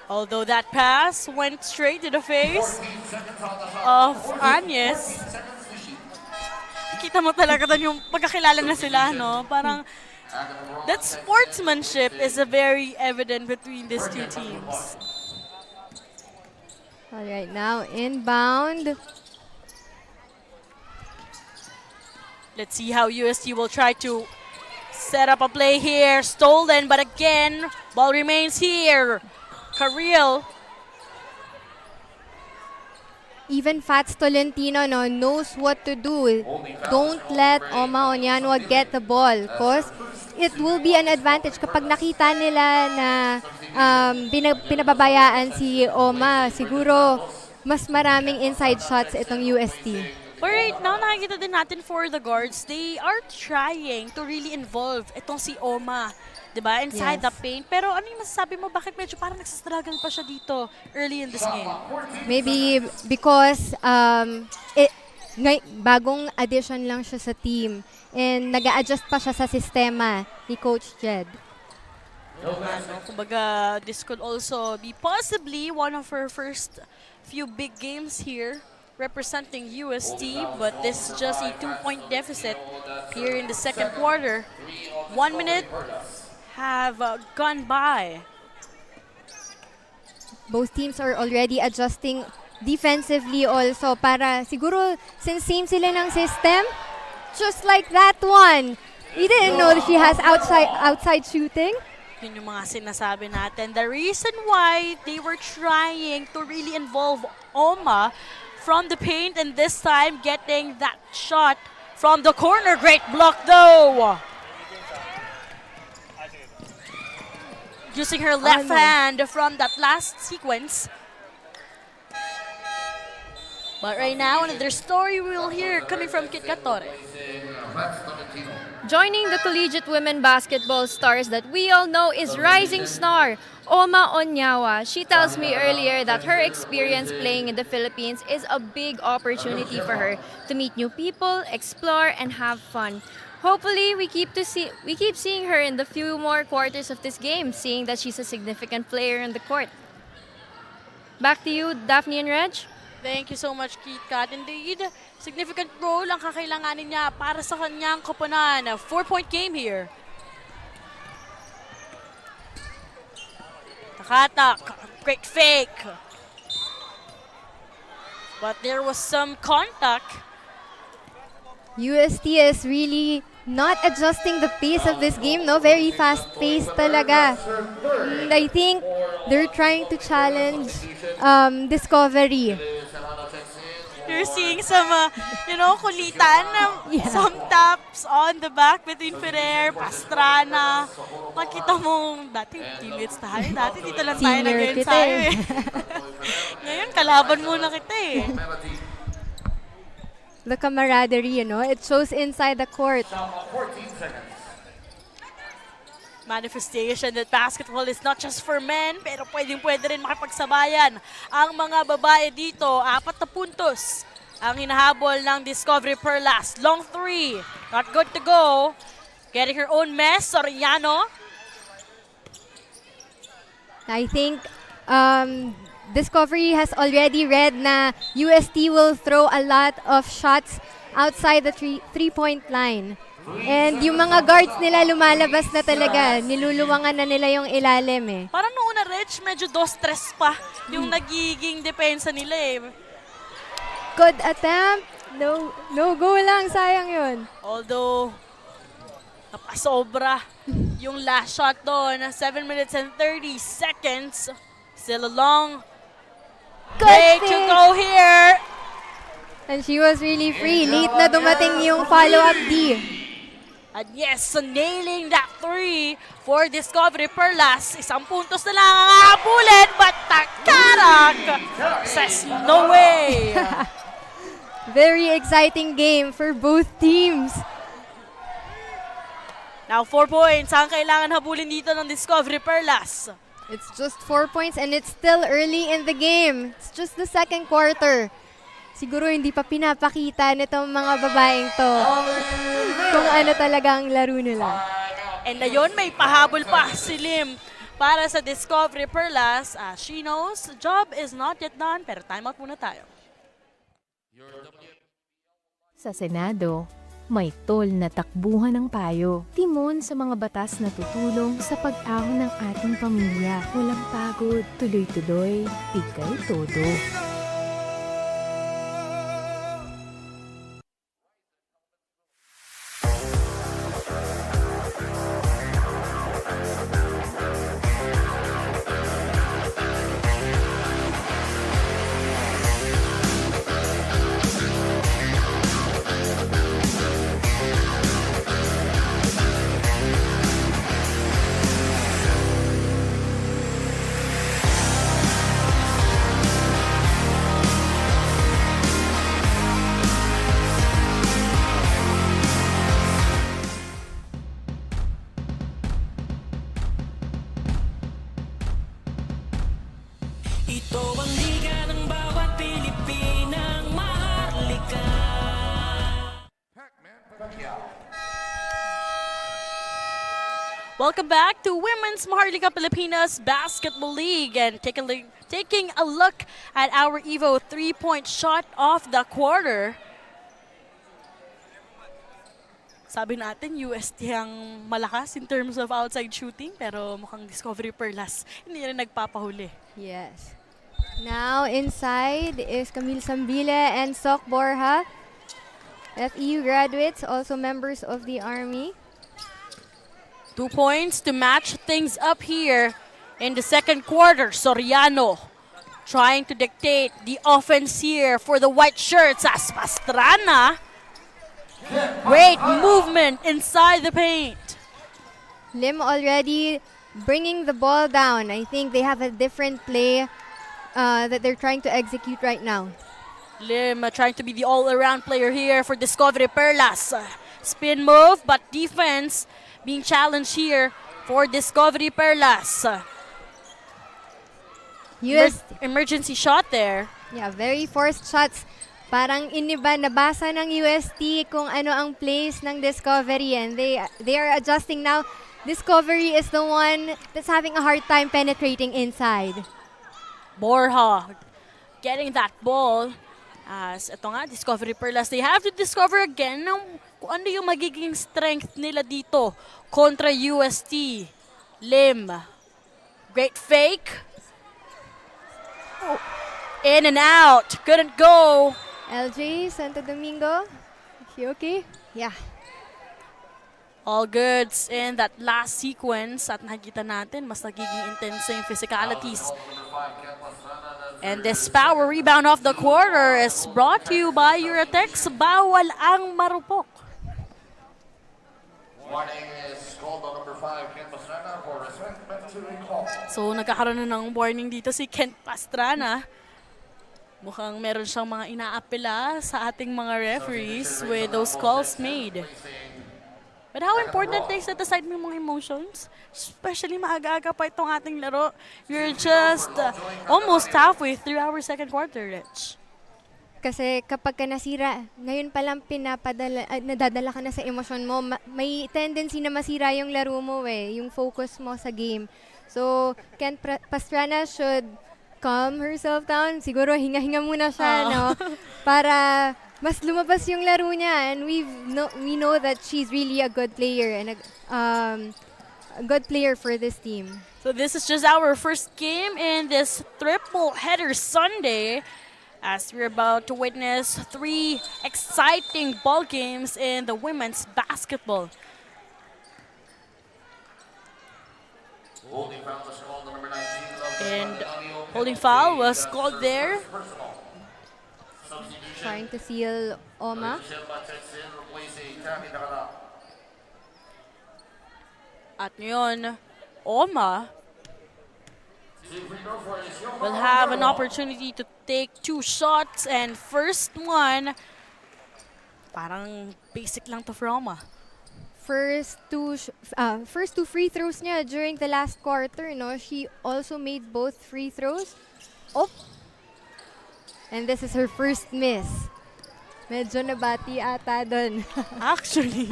Although that pass went straight to the face of Agnes. Kita mo talaga doon yung pagkakilala na sila, no? Parang that sportsmanship is a very evident between these two teams. All right, now inbound. Let's see how UST will try to set up a play here. Stolen, but again, ball remains here. Carril. Even Fats Tolentino knows what to do. Don't let Oma Onyanwa get the ball because it will be an advantage kapag nakita nila na pinababayaan si Oma. Siguro mas maraming inside shots itong UST. But right now, nakikita din natin for the guards, they are trying to really involve itong si Oma, diba, inside Yes. the paint. Pero ano yung masasabi mo, bakit medyo parang nagsastruggle pa siya dito early in this game? Maybe because bagong addition lang siya sa team and nag-a-adjust pa siya sa sistema ni Coach Jed. Kumbaga, this could also be possibly one of her first few big games here representing UST, but this is just a 2-point deficit here in the second quarter. 1 minute have gone by. Both teams are already adjusting defensively also para siguro since same sila ng system, just like that one. We didn't know that she has outside shooting. Yun yung mga sinasabi natin. The reason why they were trying to really involve Oma from the paint and this time getting that shot from the corner. Great block though. Using her left hand from that last sequence. But right now, another story we'll hear coming from KitKat Torre. Joining the collegiate women basketball stars that we all know is rising star Oma Onyanwa. She tells me earlier that her experience playing in the Philippines is a big opportunity for her to meet new people, explore, and have fun. Hopefully, we keep seeing her in the few more quarters of this game, seeing that she's a significant player in the court. Back to you, Daphne and Reg. Thank you so much, Kit Kat. Indeed, significant role ang kakailanganin niya para sa kanyang koponan. 4-point game here. Takatak, great fake. But there was some contact. UST is really not adjusting the pace of this game, no? Very fast-paced talaga. And I think they're trying to challenge Discovery. You're seeing some, kulitan. Some taps on the back between Ferrer, Pastrana. Makita mong dati teammates tayo. Dati dito lang tayo Senior kita nag-ensayo eh. Ngayon, kalaban muna kita eh. The camaraderie, it shows inside the court. Manifestation that basketball is not just for men, pero pwede rin makipagsabayan ang mga babae dito. 4 na puntos ang hinahabol ng Discovery Perlas. Long 3, not good to go. Getting her own mess, Soriano. I think Discovery has already read na UST will throw a lot of shots outside the three-point line. And yung mga guards nila lumalabas na talaga. Niluluwangan na nila yung ilalim eh. Parang noong una, Rich, medyo 2-3 pa yung nagiging depensa nila eh. Good attempt. No go lang. Sayang yun. Although, napasobra yung last shot doon. 7 minutes and 30 seconds. Still a long way to go here. And she was really free. Late na dumating yung follow-up D. And yes, nailing that 3 for Discovery Perlas. 1 puntos na lang ang habulin, but Takarak says no way. Very exciting game for both teams. Now 4 points ang kailangan habulin dito ng Discovery Perlas. It's just 4 points and it's still early in the game. It's just the second quarter. Siguro hindi pa pinapakita nitong mga babaeng to kung ano talaga ang laro nila. And ayun, may pahabol pa si Lim para sa Discovery Perlas. She knows, job is not yet done, pero timeout muna tayo. Sa Senado, may tol na takbuhan ng payo. Timon sa mga batas na tutulong sa pag-ahon ng ating pamilya. Walang pagod, tuloy-tuloy, pigay todo. Ito ang liga ng bawat Pilipinang maharlika. Welcome back to Women's MAHARLIKA Pilipinas Basketball League, and taking a look at our Evo 3-point shot of the quarter. Sabi natin, UST ang malakas in terms of outside shooting, pero mukhang Discovery Perlas hindi rin nagpapahuli. Yes. Now inside is Camille Sambile and Sok Borja. FEU graduates, also members of the Army. 2 points to match things up here in the second quarter. Soriano trying to dictate the offense here for the white shirts as Pastrana. Great movement inside the paint. Lim already bringing the ball down. I think they have a different play that they're trying to execute right now. Lim trying to be the all-around player here for Discovery Perlas. Spin move, but defense being challenged here for Discovery Perlas. US Emergency shot there. Yeah, very forced shots Parang iniba, nabasa ng UST kung ano ang place ng Discovery and they are adjusting now. Discovery is the one that's having a hard time penetrating inside. Borja getting that ball. As ito nga, Discovery Perlas, they have to discover again kung ano yung magiging strength nila dito kontra UST. Lim. Great fake. Oh. In and out. Couldn't go. LJ, Santo Domingo, is he okay? Yeah. All goods in that last sequence at nakikita natin mas nagiging intense yung physicalities. And this power rebound of the quarter is brought to you by Uratex. Bawal ang marupok. Warning is called on number 5, Ken Pastrana, for respect to recall. So nagkakaroon na ng warning dito si Kent Pastrana. Mukhang meron siyang mga inaapela sa ating mga referees with those calls made. But how important they set aside mo yung mga emotions? Especially maaga-aga pa itong ating laro. You're just almost halfway through our second quarter, Rich. Kasi kapag ka nasira, ngayon pa lang nadadala ka na sa emosyon mo, may tendency na masira yung laro mo yung focus mo sa game. So, Kent Pastrana should calm herself down. Siguro hinga-hinga muna siya, no? Para mas lumabas yung laro niya. And we know that she's really a good player and a good player for this team. So this is just our first game in this triple header Sunday, as we're about to witness 3 exciting ball games in the women's basketball. And holding foul was called there. Trying to seal Oma. At ngayon, Oma will have an opportunity to take 2 shots, and first one, parang basic lang to for Oma. First two free throws niya during the last quarter, no? She also made both free throws. Oh! And this is her first miss. Medyo nabati ata dun. Actually,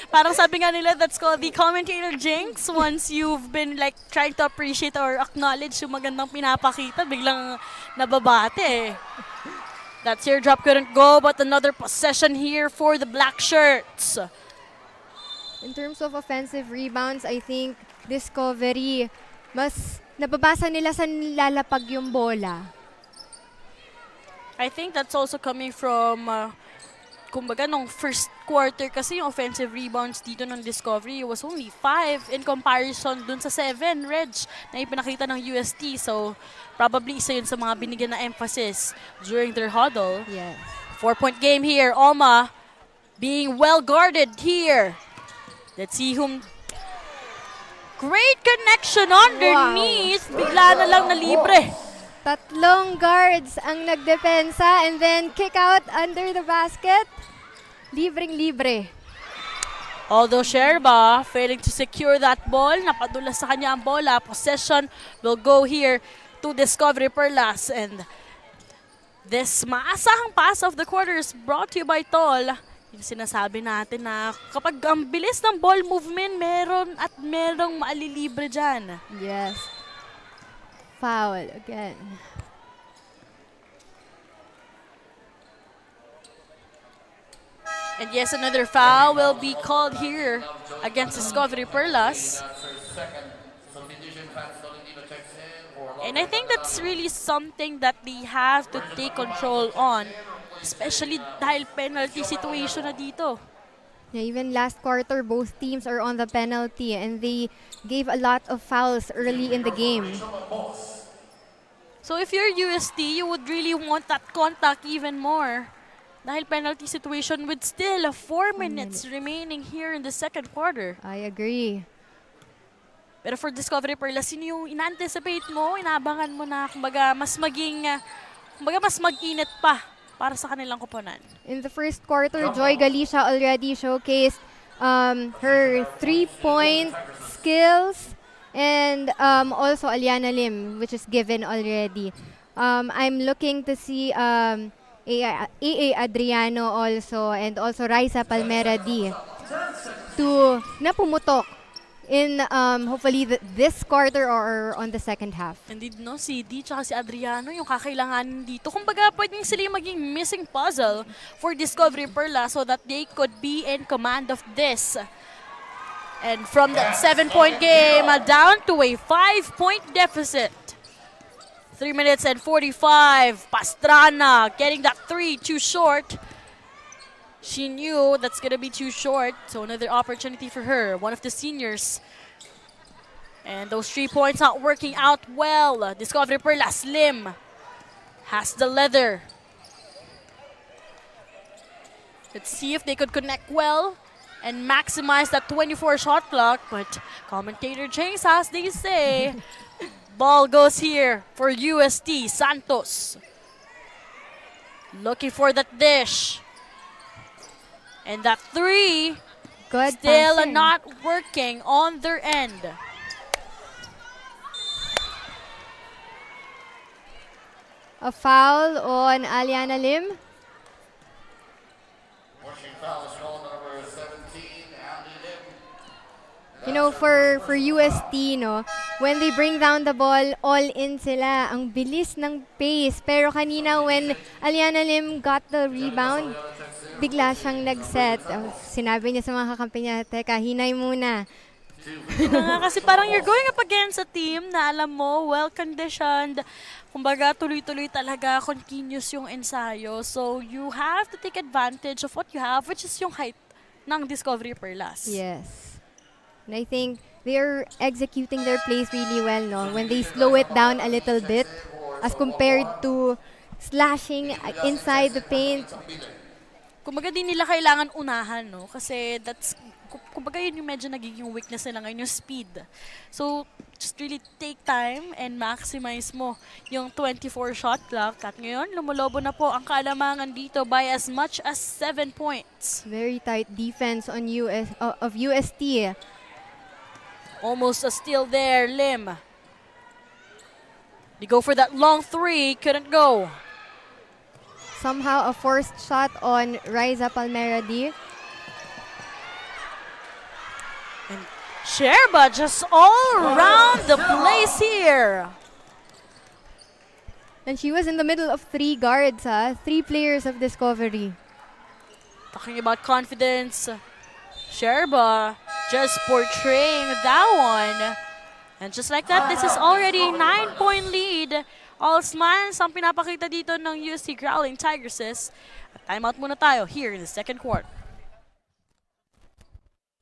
parang sabi nga nila, that's called the commentator jinx. Once you've been like trying to appreciate or acknowledge yung magandang pinapakita, biglang nababate. That teardrop couldn't go, but another possession here for the black shirts. In terms of offensive rebounds, I think Discovery, mas nababasa nila sa nilalapag yung bola. I think that's also coming from, kumbaga, nung first quarter kasi yung offensive rebounds dito ng Discovery was only 5 in comparison dun sa 7, Reg, na ipinakita ng UST. So, probably isa yun sa mga binigyan na emphasis during their huddle. Yes. 4-point game here. Oma being well guarded here. Let's see whom... Great connection underneath. Wow. Bigla na lang na libre. Tatlong guards ang nagdepensa and then kick out under the basket. Libreng-libre. Although Sherba failing to secure that ball, napadula sa kanya ang bola. Possession will go here to Discovery Perlas. And this maasahang pass of the quarter is brought to you by Tol. Yung sinasabi natin na kapag ang bilis ng ball movement, merong maalilibre dyan. Yes. Foul again. And yes, another foul will be called here against Discovery Perlas. And I think that's really something that they have to take control on. Especially dahil penalty situation na dito. Yeah, even last quarter, both teams are on the penalty and they gave a lot of fouls early in the game. So if you're UST, you would really want that contact even more. Dahil penalty situation with still 4 minutes remaining here in the second quarter. I agree. Pero for Discovery Perlas, sino yung in-anticipate mo, inaabangan mo na kumbaga mas mag-init pa para sa kanilang koponan? In the first quarter, Joy Galicia already showcased her 3-point skills and also Aliana Lim, which is given already. I'm looking to see AA Adriano also, and also Raisa Palmera D to napumutok in hopefully this quarter or on the second half. Indeed, no, si D tsaka si Adriano yung kakailanganin dito. Kumbaga, pwedeng sila yung maging missing puzzle for Discovery Perla so that they could be in command of this. And from that 7-point game, down to a 5-point deficit. 3 minutes and 45. Pastrana getting that 3 too short. She knew that's going to be too short, so another opportunity for her, one of the seniors. And those 3 points not working out well. Discovery Perla, Slim has the leather. Let's see if they could connect well and maximize that 24 shot clock. But commentator Chase, as they say, ball goes here for UST. Santos looking for that dish. And that 3 Good still passing. not working on their end. A foul on Aliana Lim. You know, for UST, no, when they bring down the ball, all in sila. Ang bilis ng pace. Pero kanina when Aliana Lim got the rebound, bigla siyang nag-set. Sinabi niya sa mga kakampi niya, teka, hinay muna. Kasi parang you're going up against a team na alam mo, well-conditioned. Kumbaga, tuloy-tuloy talaga, continuous yung ensayo. So, you have to take advantage of what you have, which is yung height ng Discovery Perlas. Yes. And I think they're executing their plays really well, no? When they slow it down a little bit as compared to slashing inside the paint. Kumbaga, di nila kailangan unahan, no? Kasi that's, kumbaga yun yung medyo nagiging weakness nila ngayon, yung speed. So, just really take time and maximize mo yung 24 shot clock. At ngayon, lumulobo na po ang kalamangan dito by as much as 7 points. Very tight defense on of UST. Almost a steal there, Lim. They go for that long 3, couldn't go. Somehow a forced shot on Raisa Palmera D. And Sherba just all around the place here. And she was in the middle of 3 guards, 3 players of Discovery. Talking about confidence, Sherba just portraying that one. And just like that, this is already a 9-point lead. All smiles ang pinapakita dito ng Ust Growling Tigresses. Timeout muna tayo here in the second quarter.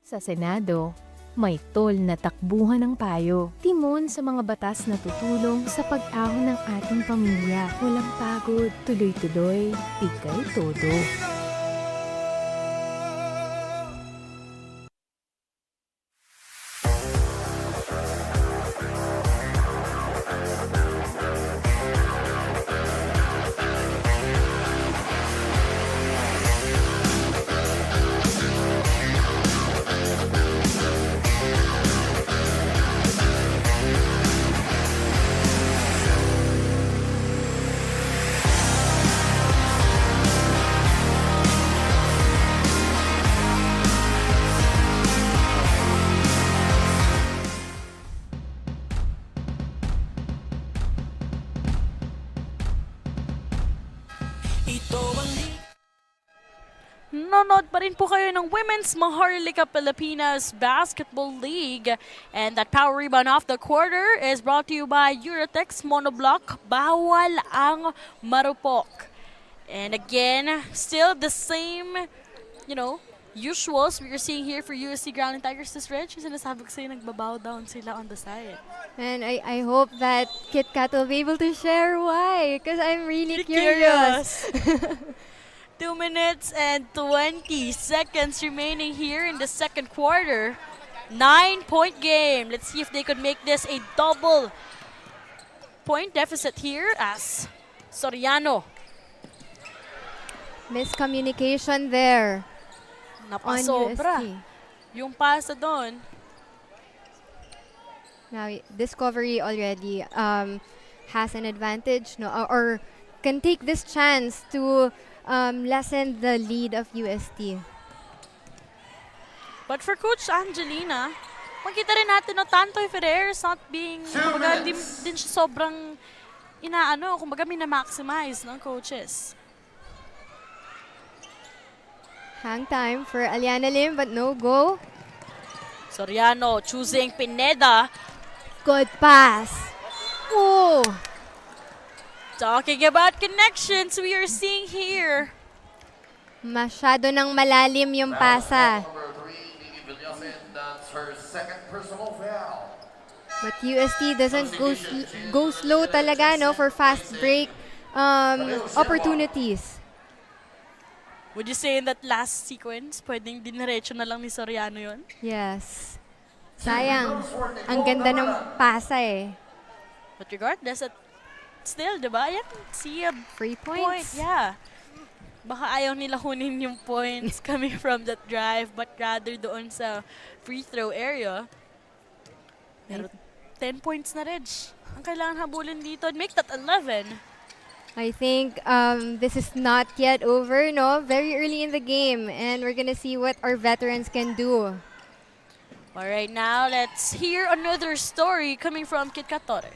Sa Senado, may tol na takbuhan ng payo. Timon sa mga batas na tutulong sa pag-ahon ng ating pamilya. Walang pagod, tuloy-tuloy, pigay todo. Nanonood pa rin po kayo ng Women's MAHARLIKA Pilipinas Basketball League. And that power rebound off the quarter is brought to you by Eurotex Monoblock. Bawal ang marupok. And again, still the same, you know, usuals we're seeing here for UST Growling Tigresses. Reg, sinasabi ko sa'yo, nagbabow down sila on the side. And I hope that KitKat will be able to share why, because I'm really curious. 2 minutes and 20 seconds remaining here in the second quarter. 9-point game. Let's see if they could make this a double point deficit here as Soriano. Miscommunication there on Napasobra. UST. Yung pasa doon. Now, Discovery already has an advantage, no, or can take this chance to lessen the lead of UST. But for Coach Angelina, makita rin natin no, Tantoy Ferrer is not being, kumbaga, din siya sobrang kumbaga minamaximize ng coaches. Hang time for Aliana Lim, but no go. Soriano choosing Pineda. Good pass. Oh! Talking about connections, we are seeing here. Masyado nang malalim yung pasa. That's her second personal foul. But UST doesn't go slow talaga, no, for fast break opportunities. Would you say in that last sequence, pwedeng diniretso na lang ni Soriano yun? Yes. Sayang. Ang ganda ng pasa eh. But regardless, still, diba? Yan, see a Free point. points. Yeah. Baka ayaw nila kunin yung points coming from that drive, but rather doon sa free throw area. Pero 10 points na, Reg. Ang kailangan habulin dito and make that 11. I think this is not yet over, no? Very early in the game, and we're gonna see what our veterans can do. All right, now let's hear another story coming from Kit Katore.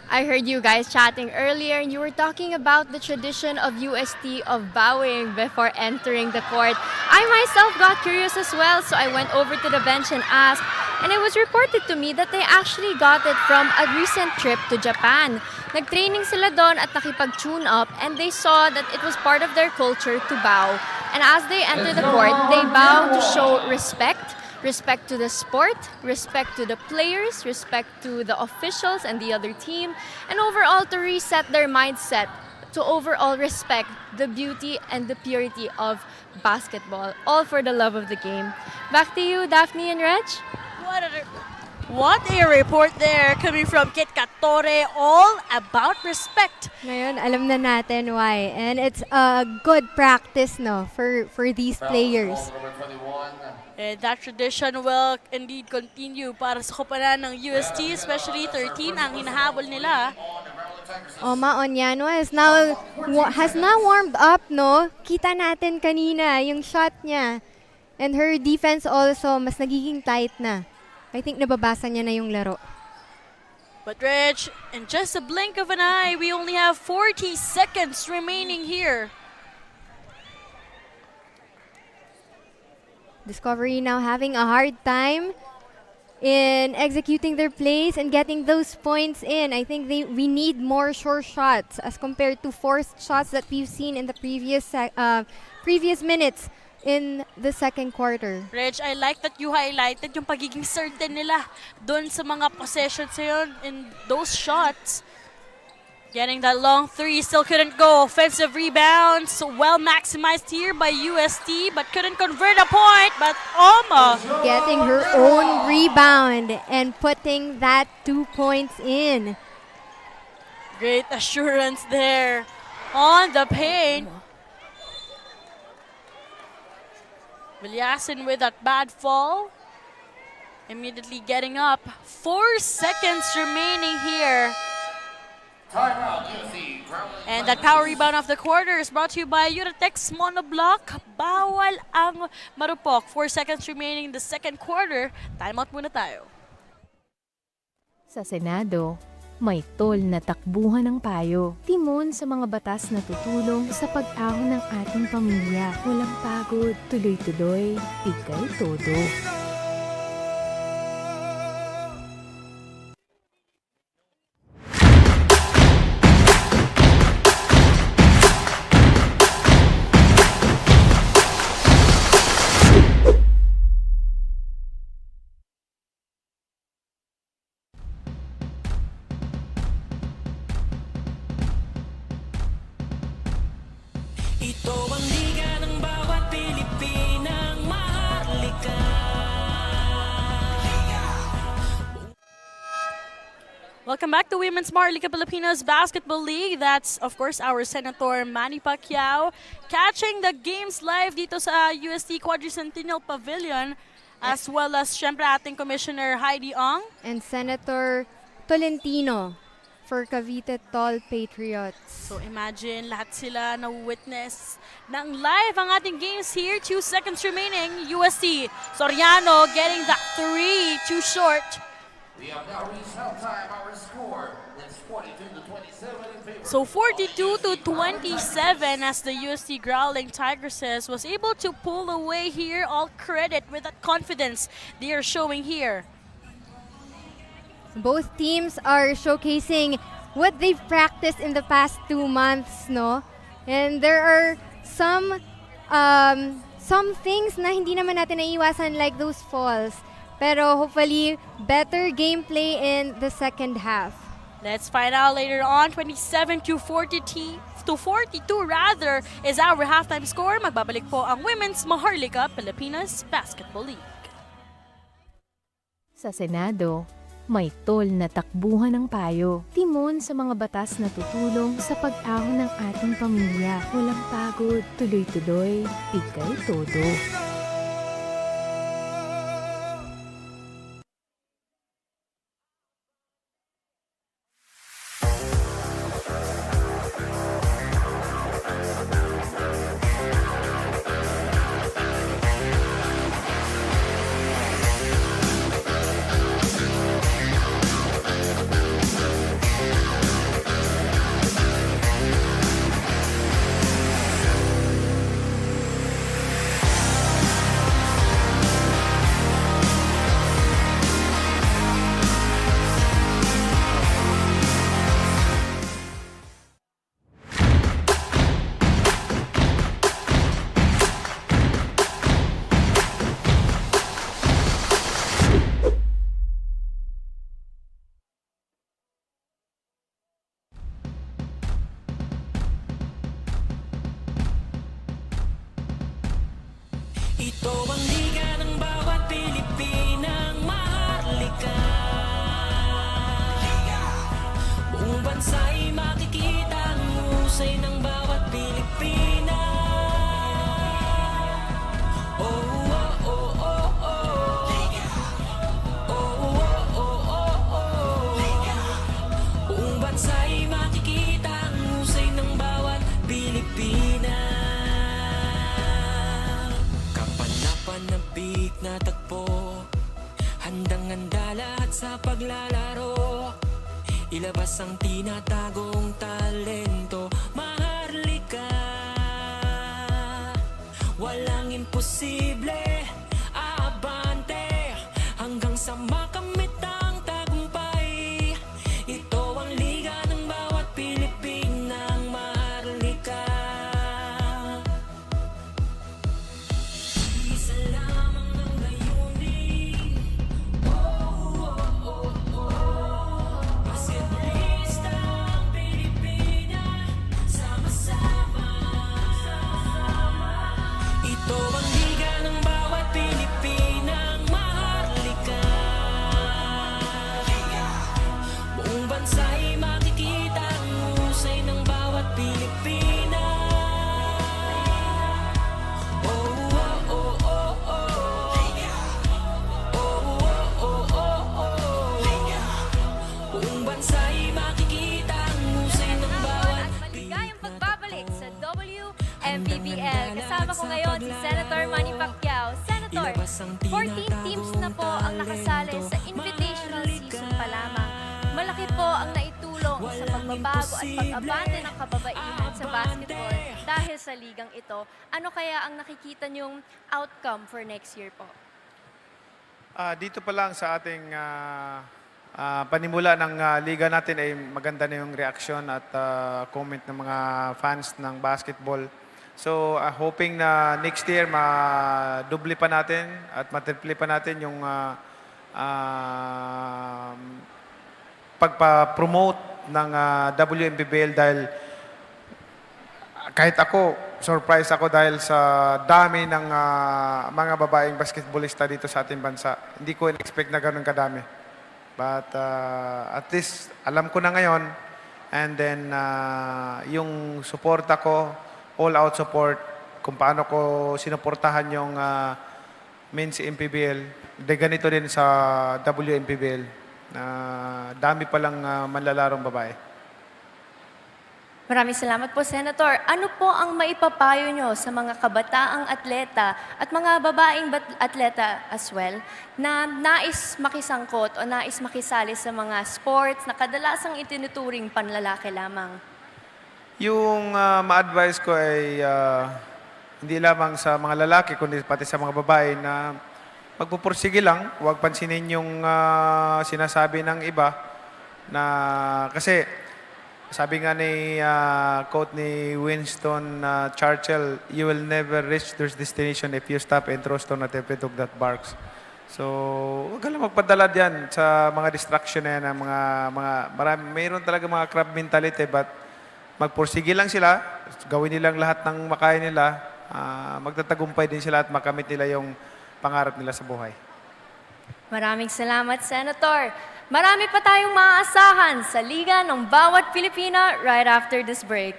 I heard you guys chatting earlier and you were talking about the tradition of UST of bowing before entering the court. I myself got curious as well, so I went over to the bench and asked, and it was reported to me that they actually got it from a recent trip to Japan. Nag-training sila doon at nakipag-tune up and they saw that it was part of their culture to bow. And as they enter the court, they bow to show respect. Respect to the sport, respect to the players, respect to the officials and the other team, and overall to reset their mindset, to overall respect the beauty and the purity of basketball, all for the love of the game. Back to you, Daphne and Reg. What a report there coming from Kit Katore, all about respect. Ngayon, alam na natin why. And it's a good practice, no, for these players. And that tradition will indeed continue para sa koponan ng UST, especially 13 ang hinahabol nila. Oma Onyano has now warmed up, no? Kita natin kanina yung shot niya. And her defense also, mas nagiging tight na. I think nababasa niya na yung laro. But Reg, in just a blink of an eye, we only have 40 seconds remaining here. Discovery now having a hard time in executing their plays and getting those points in. I think we need more short shots as compared to forced shots that we've seen in the previous minutes in the second quarter. Reg, I like that you highlighted yung pagiging certain nila doon sa mga possessions yun in those shots. Getting that long three, still couldn't go. Offensive rebounds, well maximized here by UST, but couldn't convert a point. But Oma getting her own rebound and putting that 2 points in. Great assurance there on the paint. Vilyasin with that bad fall. Immediately getting up. 4 seconds remaining here. And that power rebound of the quarter is brought to you by Uratex Monoblock. Bawal ang marupok. 4 seconds remaining in the second quarter. Timeout muna tayo. Sa Senado, may tol na takbuhan ng payo. Timon sa mga batas na tutulong sa pag-ahon ng ating pamilya. Walang pagod, tuloy-tuloy, pikay todo. Ito ang liga ng bawat Pilipinang maharlika. Welcome back to Women's MAHARLIKA Pilipinas Basketball League. That's, of course, our Senator Manny Pacquiao catching the games live dito sa UST Quadricentennial Pavilion, as well as, syempre, ating Commissioner Heidi Ong. And Senator Tolentino for Cavite Tall Patriots. So imagine, lahat sila na-witness ng live ang ating games here. 2 seconds remaining. UST Soriano getting that 3 too short. We have now reached halftime. Our score is 42-27 in favor. So 42-27 as the UST Growling Tigresses was able to pull away here. All credit with that confidence they are showing here. Both teams are showcasing what they've practiced in the past 2 months, no? And there are some things na hindi naman natin naiiwasan, like those falls. Pero hopefully, better gameplay in the second half. Let's find out later on. 27-42 rather is our halftime score. Magbabalik po ang Women's MAHARLIKA Pilipinas Basketball League. Sa Senado, may tol na takbuhan ng payo. Timon sa mga batas na tutulong sa pag-ahon ng ating pamilya. Walang pagod, tuloy-tuloy, pikay todo. Ito ang liga ng bawat Pilipinang maharlika. Buong bansa'y makikita ang husay ng bawat Pilipina. Oh, oh, oh, oh, oh. Oh, oh, oh, oh, oh. Buong bansa'y makikita ang husay ng bawat Pilipina. Panapik na tagpo, handang-handa lahat sa paglalaro. Ilabas ang tinatagong talento, maharlika. Walang imposible, aabante hanggang sa makamit ang tagumpay. Ito ang liga ng bawat Pilipinang maharlika. MPBL. Kasama ko ngayon si Senator Manny Pacquiao. Senator, 14 teams na po ang nakasali sa invitational season pa lamang. Malaki po ang naitulong sa pagbabago at pag-abante ng kababaihan sa basketball dahil sa ligang ito. Ano kaya ang nakikita niyong outcome for next year po? Dito pa lang sa ating panimula ng liga natin ay maganda na yung reaction at comment ng mga fans ng basketball. So, hoping na next year ma-double pa natin at ma-triple pa natin yung pagpa-promote ng Wmpbl dahil kahit ako, surprise ako dahil sa dami ng mga babaeng basketballista dito sa ating bansa. Hindi ko in-expect na ganun kadami. But at least alam ko na ngayon, and then yung suporta ko, all-out support, kung paano ko sinuportahan yung men's MPBL, de ganito din sa WMPBL. Dami palang manlalarong babae. Maraming salamat po, Senator. Ano po ang maipapayo nyo sa mga kabataang atleta at mga babaeng atleta as well na nais makisangkot o nais makisali sa mga sports na kadalasang itinuturing panlalaki lamang? Yung ma-advise ko ay hindi lamang sa mga lalaki, kundi pati sa mga babae na magpupursige lang, huwag pansinin yung sinasabi ng iba na kasi sabi nga ni quote ni Winston Churchill, you will never reach your destination if you stop and throw stone at every dog that barks. So, huwag ka lang magpadala diyan sa mga distraction na yan, mayroon talaga mga crab mentality, but magpursige lang sila, gawin nilang lahat ng makaya nila, magtatagumpay din sila at makamit nila yung pangarap nila sa buhay. Maraming salamat, Senator. Marami pa tayong maaasahan sa Liga ng Bawat Pilipina right after this break.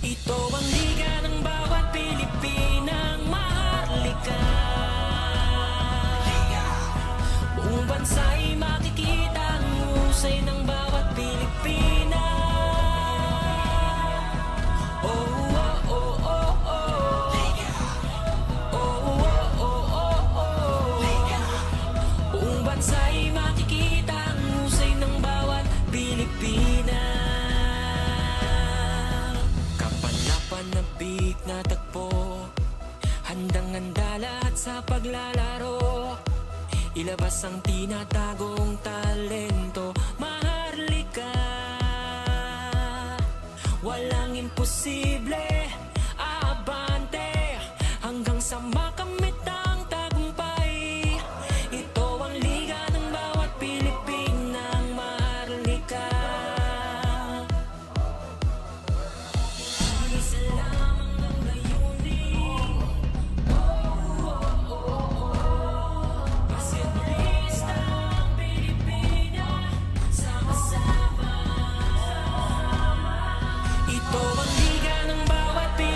Ito ang liga ng bawat Pilipinang maharlika. Buong bansa'y makikita ang husay ng bawat Pilipina. Oh, oh, oh, oh, oh. Oh, oh, oh, oh, oh. Buong bansa'y makikita ang husay ng bawat Pilipina. Panabik na tagpo, handang-handa lahat sa paglalaro. Ilabas ang tinatagong talento, maharlika. Walang imposible, aabante hanggang sa makamit ang tagumpay. Ito ang liga ng bawat Pilipinang maharlika. Ito ang liga ng bawat Pilipina.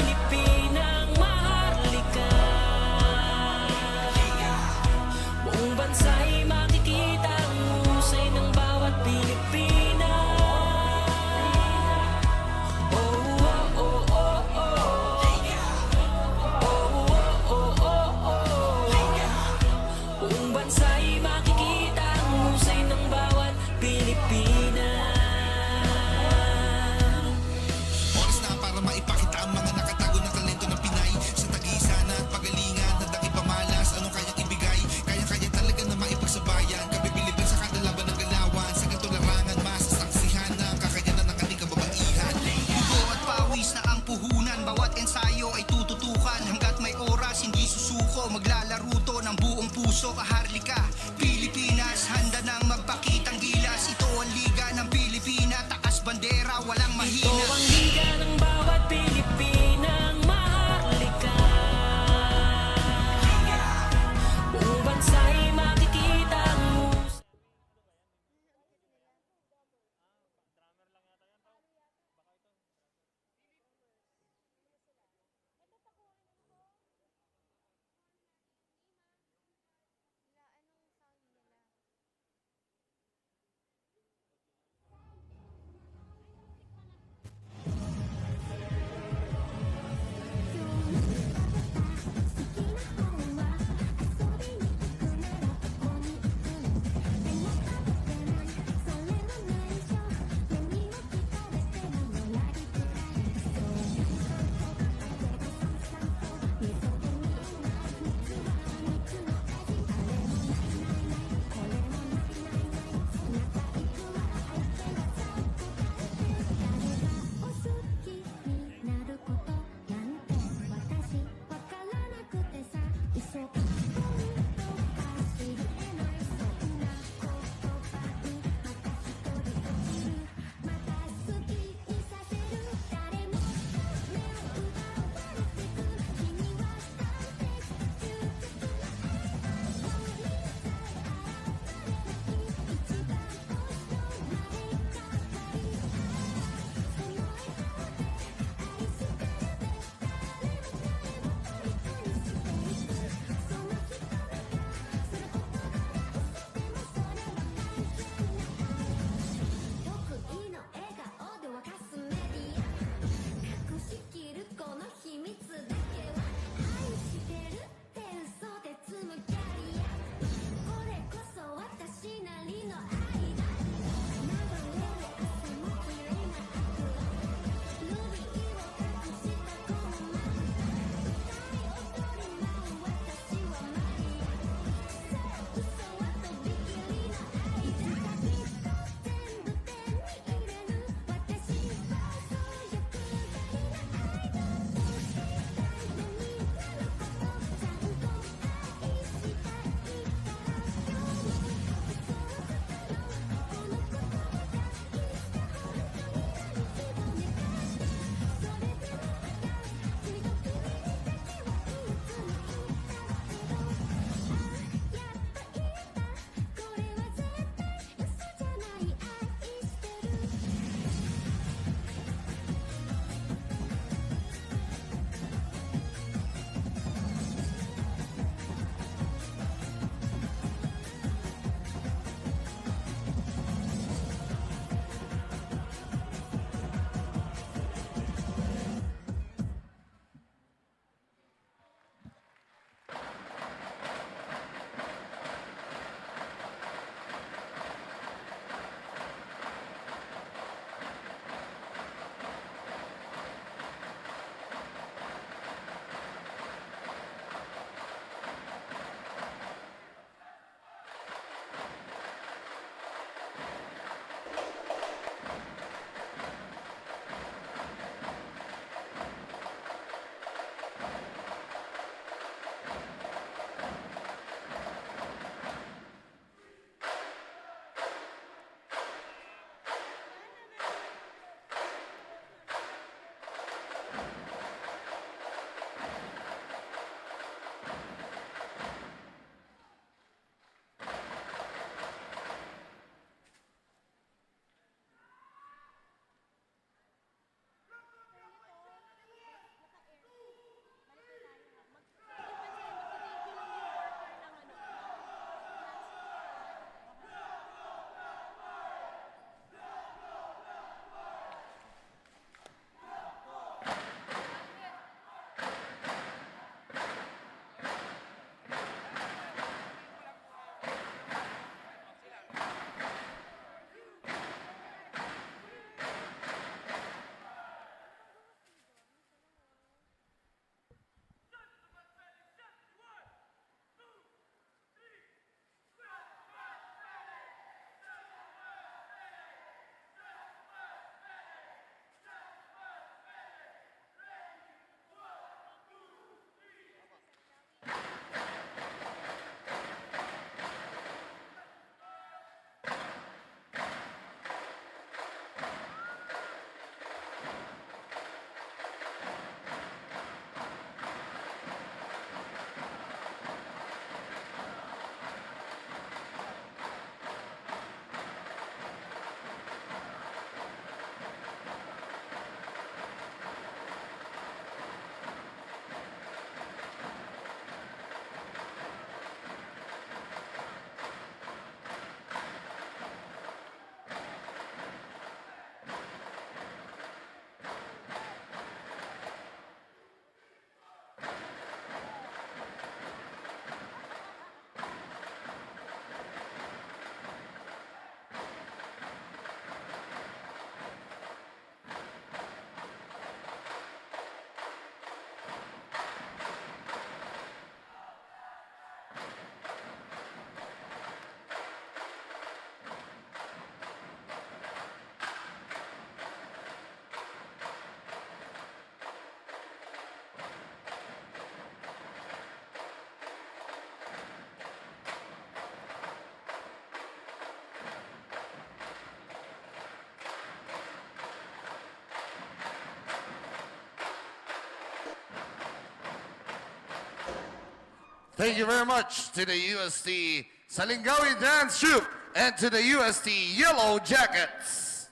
Thank you very much to the UST Salingawi Dance Troupe and to the UST Yellow Jackets.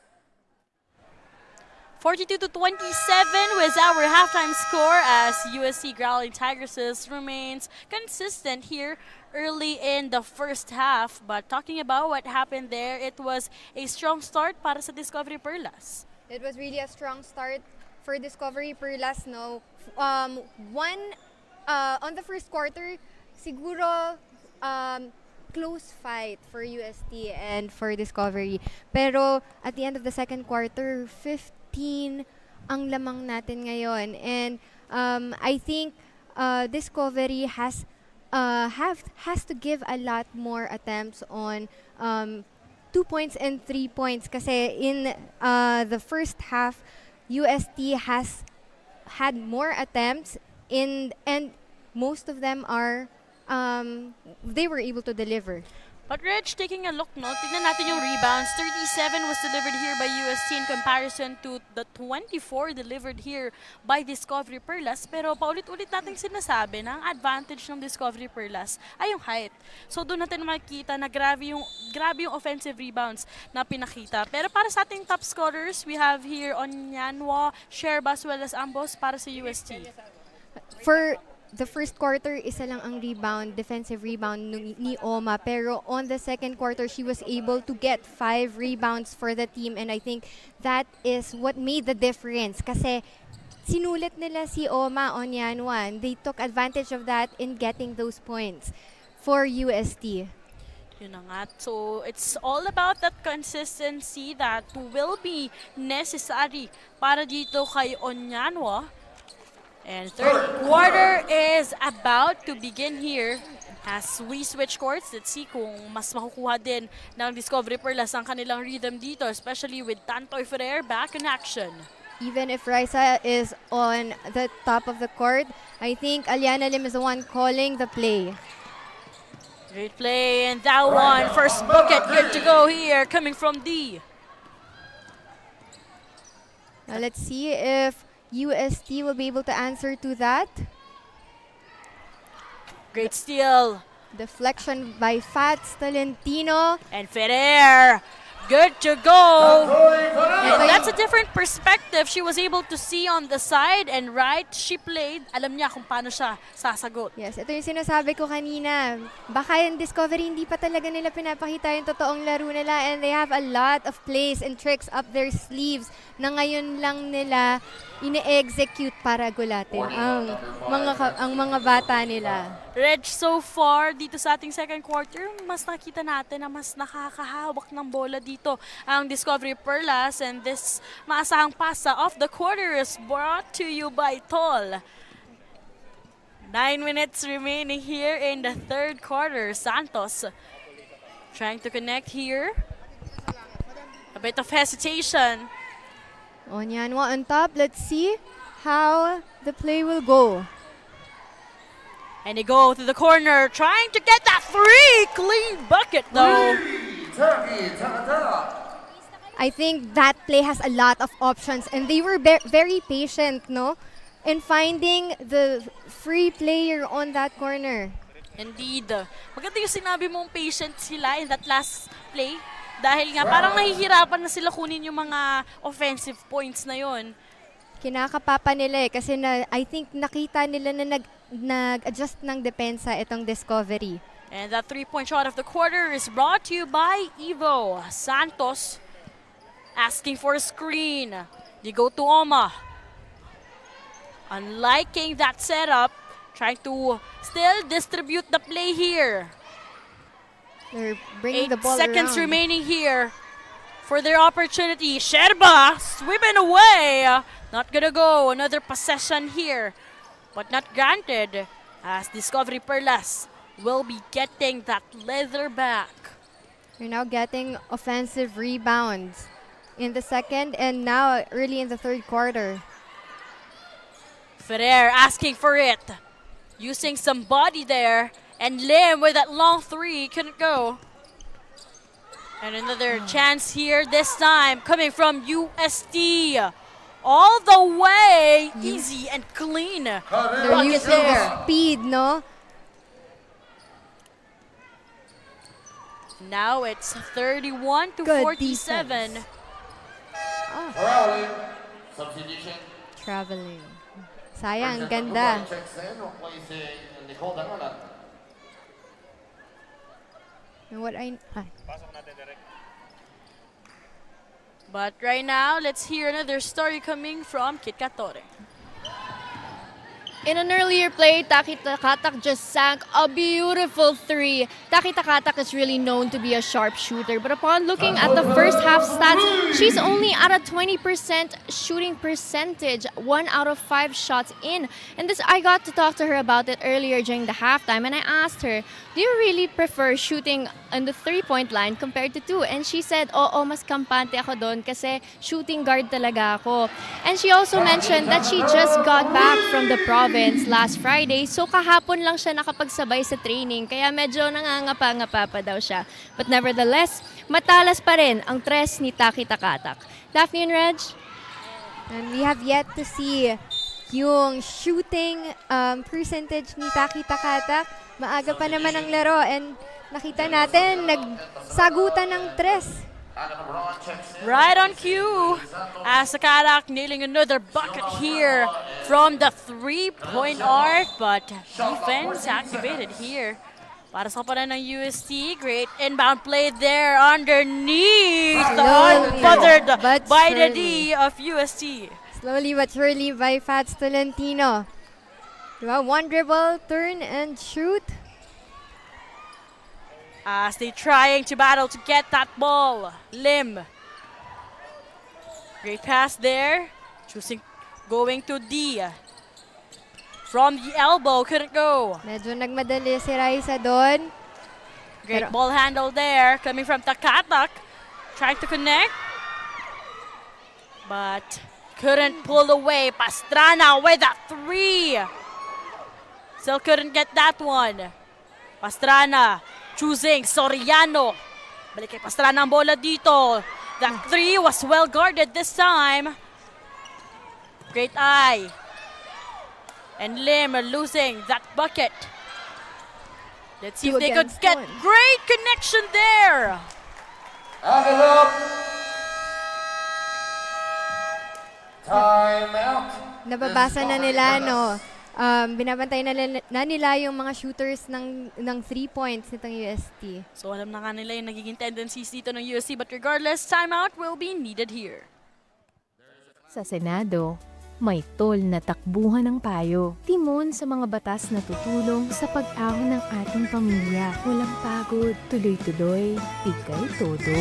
42-27 was our halftime score as UST Growling Tigresses remains consistent here early in the first half. But talking about what happened there, it was a strong start para sa Discovery Perlas. It was really a strong start for Discovery Perlas, no? On the first quarter, siguro close fight for UST and for Discovery. Pero at the end of the second quarter, 15 ang lamang natin ngayon. And I think Discovery has to give a lot more attempts on 2 points and 3 points. Kasi in the first half, UST has had more attempts and most of them are they were able to deliver. But Reg, taking a look, no, tignan natin yung rebounds. 37 was delivered here by UST in comparison to the 24 delivered here by Discovery Perlas. Pero paulit-ulit natin sinasabi na ang advantage ng Discovery Perlas ay yung height. So doon natin makikita na grabe yung offensive rebounds na pinakita. Pero para sa ating top scorers, we have here Onyanwa, Sherba, as well as Ambos para sa UST. For the first quarter, isa lang ang rebound, defensive rebound ni Oma. Pero on the second quarter, she was able to get 5 rebounds for the team. And I think that is what made the difference. Kasi sinulit nila si Oma Onyanwan. They took advantage of that in getting those points for UST. Yun na nga. So, it's all about that consistency that will be necessary para dito kay Onyanwa. And third quarter is about to begin here as we switch courts. Let's see kung mas makukuha din ng Discovery Perlas ang kanilang rhythm dito, especially with Tantoy Ferrer back in action. Even if Raisa is on the top of the court, I think Aliana Lim is the one calling the play. Great play, and that one, first bucket, good to go here, coming from D. Now let's see if UST will be able to answer to that. Great steal. Deflection by Fats Tolentino. And Ferrer, good to go. And that's a different perspective. She was able to see on the side and right she played. Alam niya kung paano siya sasagot. Yes, ito yung sinasabi ko kanina. Baka yung Discovery hindi pa talaga nila pinapakita yung totoong laro nila and they have a lot of plays and tricks up their sleeves na ngayon lang nila ine-execute para gulatin ang mga bata nila. Reg, so far dito sa ating second quarter, mas nakita natin na mas nakakahawak ng bola dito ang Discovery Perlas, and this maasahang pasa off the quarter is brought to you by Tol. 9 minutes remaining here in the third quarter. Santos trying to connect here. A bit of hesitation. Onyanwa on top. Let's see how the play will go. And they go to the corner, trying to get that three. Clean bucket, though. I think that play has a lot of options, and they were very patient, no, in finding the free player on that corner. Indeed. Maganda yung sinabi mong patient sila in that last play. Dahil nga, parang nahihirapan na sila kunin yung mga offensive points na yon. Kinakapapa nila kasi I think nakita nila na nag-adjust ng depensa itong Discovery. And that three-point shot of the quarter is brought to you by Evo. Santos asking for a screen. They go to Oma. Unliking that setup, trying to still distribute the play here. They're bringing the 8 ball seconds around. remaining here for their opportunity. Sherba sweeping away. Not gonna go. Another possession here, but not granted as Discovery Perlas will be getting that leather back. They're now getting offensive rebounds in the second and now early in the third quarter. Ferrer asking for it. Using some body there. And Lim with that long three couldn't go. And another chance here this time coming from UST. All the way, easy and clean. They're using the speed, no? Now it's 31 to Good 47. defense. Growling. Substitution. Traveling. Sayang, ganda. Checks in, replacing Nicole Dangalan. And what I... But right now, let's hear another story coming from Kit Katore. In an earlier play, Taki Takatak just sank a beautiful 3. Taki Takatak is really known to be a sharpshooter, but upon looking at the first half stats, she's only at a 20% shooting percentage, 1 out of 5 shots in. And this, I got to talk to her about it earlier during the halftime, and I asked her, do you really prefer shooting on the 3-point line compared to 2? And she said, oo, mas kampante ako doon kasi shooting guard talaga ako. And she also mentioned that she just got back from the province last Friday, so kahapon lang siya nakapagsabay sa training, kaya medyo nangangapa-ngapa pa daw siya. But nevertheless, matalas pa rin ang tres ni Taki Takatak. Daphne and Reg? And we have yet to see yung shooting percentage ni Taki Takatak. Maaga pa naman ang laro and nakita natin, nagsagutan ng tres. Right on cue, as Takatak nailing another bucket here from the 3-point arc, but defense activated here. Para sa kapanan ng UST, great inbound play there underneath, unbothered by the D of UST. Slowly but surely by Fats Tolentino. Diba? One dribble, turn and shoot. As they trying to battle to get that ball. Lim. Great pass there. Choosing going to D. From the elbow, couldn't go. Medyo nagmadali si Raisa doon. Great ball handle there, coming from Takatak. Trying to connect. But couldn't pull away. Pastrana with a 3. Still couldn't get that one. Pastrana choosing Soriano. Balik kay Pastrana ang bola dito. That 3 was well guarded this time. Great eye. And Lim losing that bucket. Let's see if they could get great connection there. And up. Time out. Nababasa na nila, no? Binabantay na nila yung mga shooters ng 3 points nitong UST. So alam na nga nila yung nagiging tendencies dito ng UST, but regardless, timeout will be needed here. Sa Senado, may tol na takbuhan ng payo. Timon sa mga batas na tutulong sa pag-ahon ng ating pamilya. Walang pagod, tuloy-tuloy, pigay todo.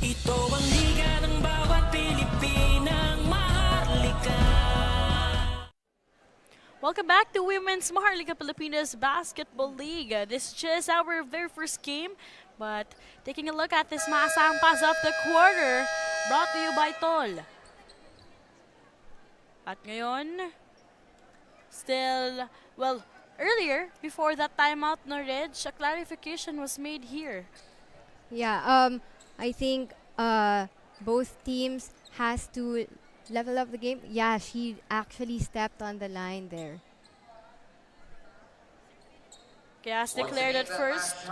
Ito ang liga ng bawat Pilipinang maharlika. Welcome back to Women's Maharlika Pilipinas Basketball League. This is just our very first game, but taking a look at this masang pass of the quarter, brought to you by Tol. At ngayon, still, well, earlier, before that timeout, Reg, a clarification was made here. Yeah, I think both teams has to level up the game. Yeah, she actually stepped on the line there. Kaya as declared at first,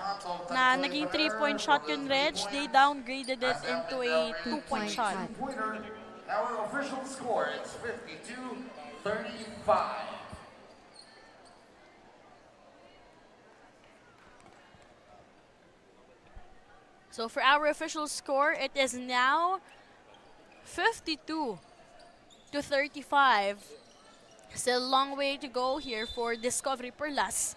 na naging 3-point shot yun, Reg, they downgraded it into a 2-point shot. Our official score is 52-35. So for our official score, it is now 52-35. Still a long way to go here for Discovery Perlas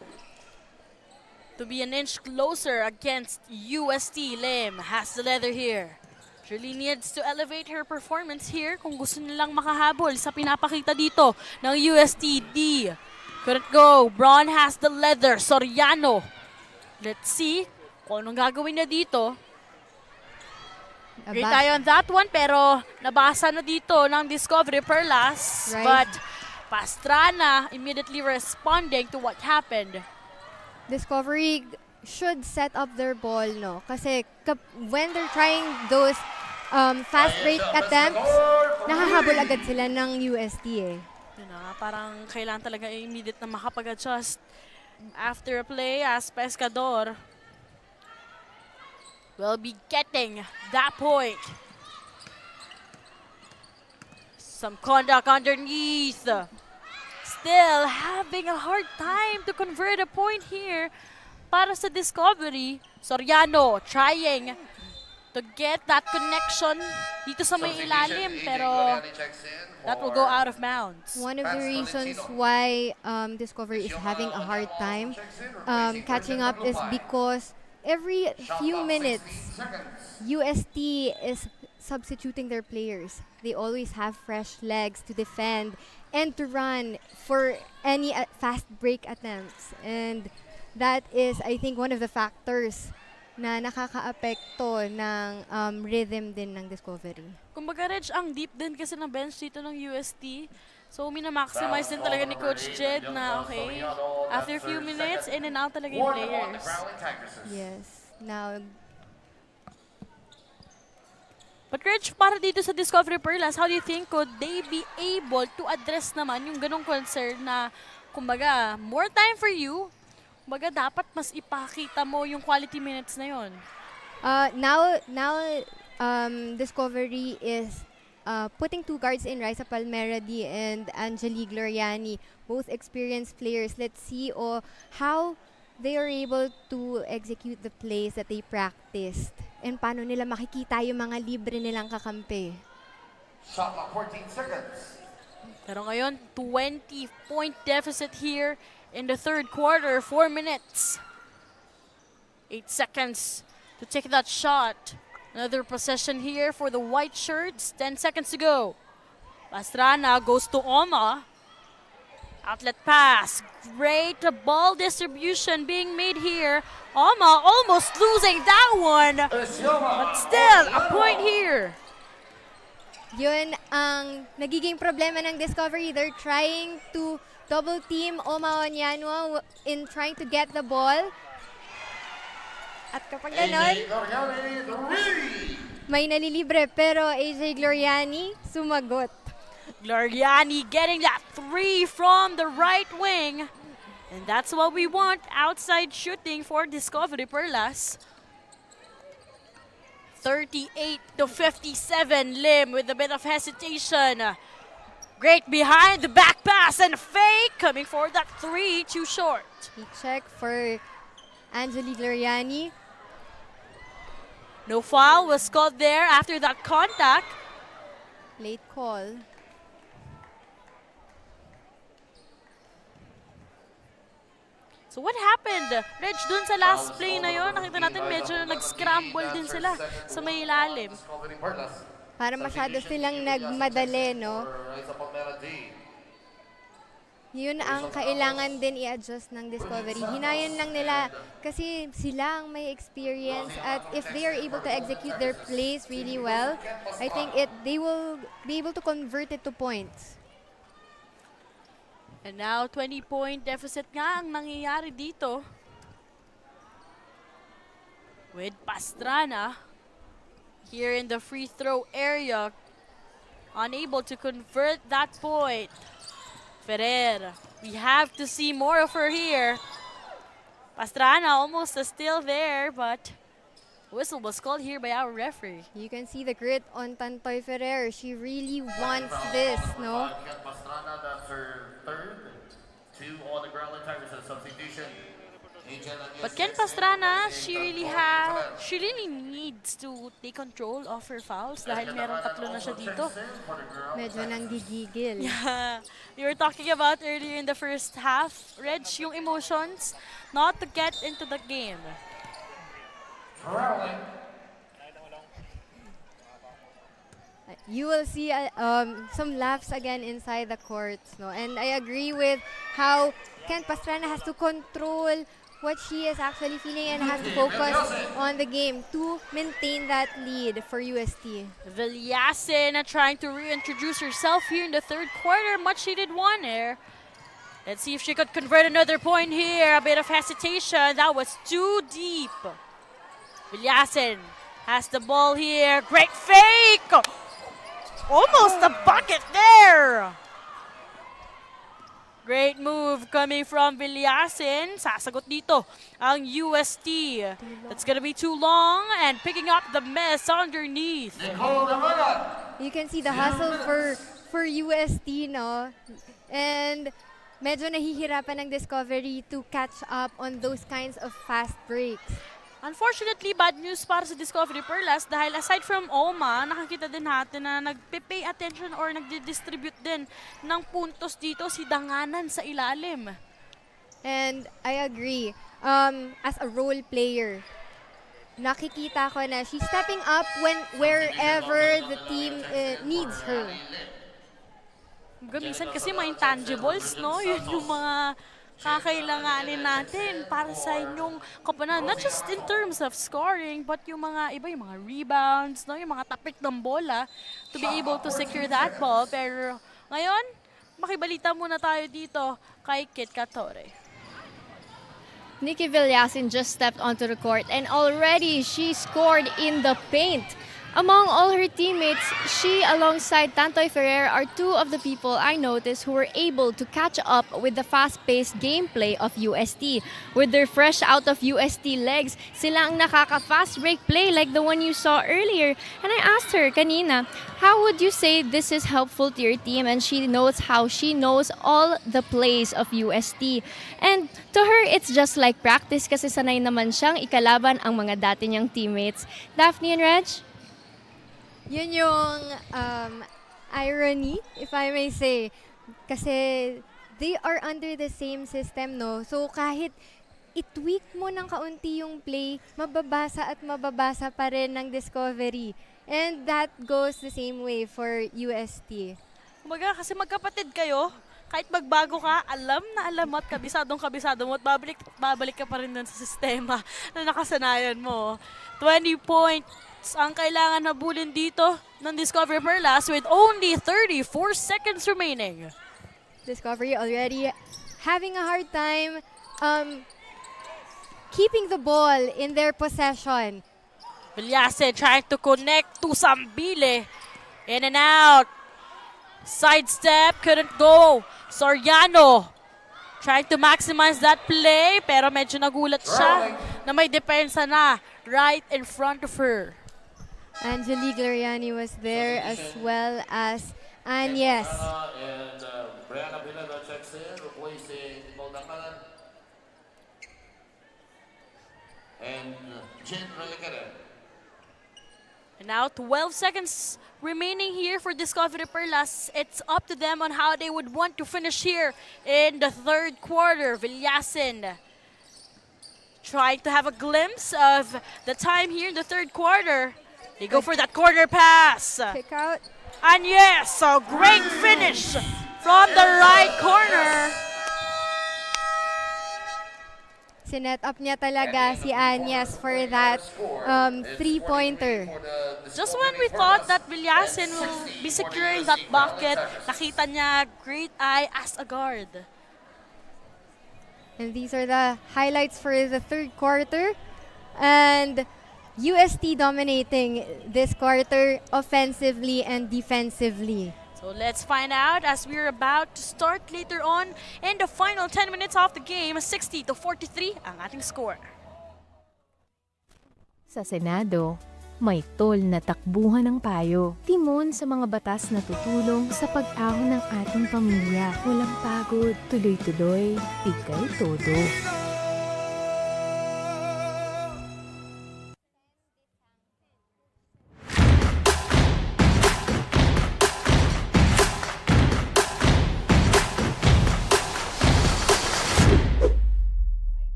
to be an inch closer against UST. Lim has the leather here. Really needs to elevate her performance here kung gusto nilang makahabol sa pinapakita dito ng USTD. Couldn't go. Braun has the leather. Soriano. Let's see kung anong gagawin na dito. Great eye on that one, pero nabasa na dito ng Discovery Perlas. Right. But Pastrana immediately responding to what happened. Discovery should set up their ball, no? Kasi when they're trying those fast break attempts, nahahabol agad sila ng UST eh. Yun na, parang kailangan talaga immediate na makapag-adjust after a play as Pescador will be getting that point. Some conduct underneath. Still having a hard time to convert a point here para sa Discovery. Soriano trying to get that connection dito sa may ilalim, pero that will go out of bounds. One of the reasons why Discovery is having a hard time catching up is because every few minutes, UST is substituting their players. They always have fresh legs to defend and to run for any fast break attempts. And that is, I think, one of the factors na nakaka-apekto ng rhythm din ng Discovery. Kumbaga, Reg, ang deep din kasi ng bench dito ng UST. So, minamaximize din talaga ni Coach Jed na, okay, after a few minutes, in and out talaga yung players. Yes. Now, but Reg, para dito sa Discovery Perlas, how do you think could they be able to address naman yung ganong concern na, kumbaga, more time for you, kumbaga, dapat mas ipakita mo yung quality minutes na yon. now Discovery is putting two guards in, Raisa Palmeradi and Angeli Gloriani, both experienced players. Let's see how they are able to execute the plays that they practiced and paano nila makikita yung mga libre nilang kakampi. Shot clock 14 seconds. Pero ngayon, 20-point deficit here in the third quarter, 4 minutes. 8 seconds to take that shot. Another possession here for the white shirts. 10 seconds to go. Pastrana goes to Oma. Outlet pass. Great ball distribution being made here. Oma almost losing that one. But still, a point here. Yun ang nagiging problema ng Discovery. They're trying to double team Oma Onyanwa in trying to get the ball. At kapag ganon, may nalilibre, pero AJ Gloriani sumagot. Gloriani getting that 3 from the right wing. And that's what we want, outside shooting for Discovery Perlas. 38-57, Lim with a bit of hesitation. Great behind the back pass and fake, coming for that 3, too short. He check for Angeli Gloriani. No foul was called there after that contact. Late call. So what happened? Reg, dun sa last play na yon, nakita natin medyo nag-scramble din sila sa may ilalim. Para masyado silang nagmadali, no? Yun ang kailangan din i-adjust ng Discovery. Hinayan lang nila kasi sila ang may experience at if they are able to execute their plays really well, I think they will be able to convert it to points. And now, 20-point deficit nga ang nangyayari dito. With Pastrana here in the free throw area, unable to convert that point. Ferrer, we have to see more of her here. Pastrana almost still there, but whistle was called here by our referee. You can see the grit on Tantoy Ferrer. She really wants this, no? Pastrana, that's her third. 2 on the Growling Tigresses substitution. But Ken Pastrana, she really needs to take control of her fouls dahil merong 3 na siya dito. Medyo nang gigigil. Yeah, we were talking about earlier in the first half, Reg, yung emotions not to get into the game. you will see some laughs again inside the courts. No? And I agree with how Ken Pastrana has to control what she is actually feeling and has to focus on the game to maintain that lead for UST. Vilyasin trying to reintroduce herself here in the third quarter. Much needed one there. Let's see if she could convert another point here. A bit of hesitation. That was too deep. Vilyasin has the ball here. Great fake! Almost a bucket there! Great move coming from Vilyasin. Sasagot dito ang UST. That's gonna be too long and picking up the mess underneath. You can see the hustle for UST, no? And medyo nahihirapan ng Discovery to catch up on those kinds of fast breaks. Unfortunately, bad news para sa Discovery Perlas dahil aside from OMA, nakakita din natin na nagpe-pay attention or nagdi-distribute din ng puntos dito si Danganan sa ilalim. And I agree. As a role player, nakikita ko na she's stepping up wherever the team needs her. Minsan kasi mga intangibles, no? Yun yung mga kakailanganin natin para sa inyong kapanan. Not just in terms of scoring, but yung mga iba, yung mga rebounds, no? Yung mga tapik ng bola to be able to secure that ball. Pero ngayon, makibalita muna tayo dito kay Kit Katore. Nikki Vilyasin just stepped onto the court and already she scored in the paint. Among all her teammates, she alongside Tantoy Ferrer are two of the people I noticed who were able to catch up with the fast-paced gameplay of UST. With their fresh out of UST legs, sila ang nakaka-fast break play like the one you saw earlier. And I asked her kanina, how would you say this is helpful to your team? And she knows how she knows all the plays of UST. And to her, it's just like practice kasi sanay naman siyang ikalaban ang mga dati niyang teammates. Daphne and Reg? Yun yung irony, if I may say. Kasi they are under the same system, no? So kahit i-tweak mo ng kaunti yung play, mababasa at mababasa pa rin ng Discovery. And that goes the same way for UST. Kumbaga kasi magkapatid kayo, kahit magbago ka, alam na alam mo at kabisado mo at babalik ka pa rin dun sa sistema na nakasanayan mo. 20 points ang kailangan habulin dito ng Discovery Perlas with only 34 seconds remaining. Discovery already having a hard time keeping the ball in their possession. Vilyasin trying to connect to Wmpbl. In and out. Sidestep, couldn't go. Soriano trying to maximize that play, pero medyo nagulat siya na may depensa na right in front of her. Angelique Gloriani was there as well as Agnes. And now 12 seconds remaining here for Discovery Perlas. It's up to them on how they would want to finish here in the third quarter. Vilyasin trying to have a glimpse of the time here in the third quarter. They go for that corner pass. Kick out. And yes, a great finish from the right corner. Sinet up niya talaga si Agnes for that three-pointer. Just when we thought that Vilyasin will be securing that bucket, nakita niya great eye as a guard. And these are the highlights for the third quarter. And UST dominating this quarter offensively and defensively. So let's find out as we're about to start later on in the final 10 minutes of the game. 60-43 ang ating score. Sa Senado, may tol na takbuhan ng payo. Timon sa mga batas na tutulong sa pag-ahon ng ating pamilya. Walang pagod, tuloy-tuloy, pigay todo.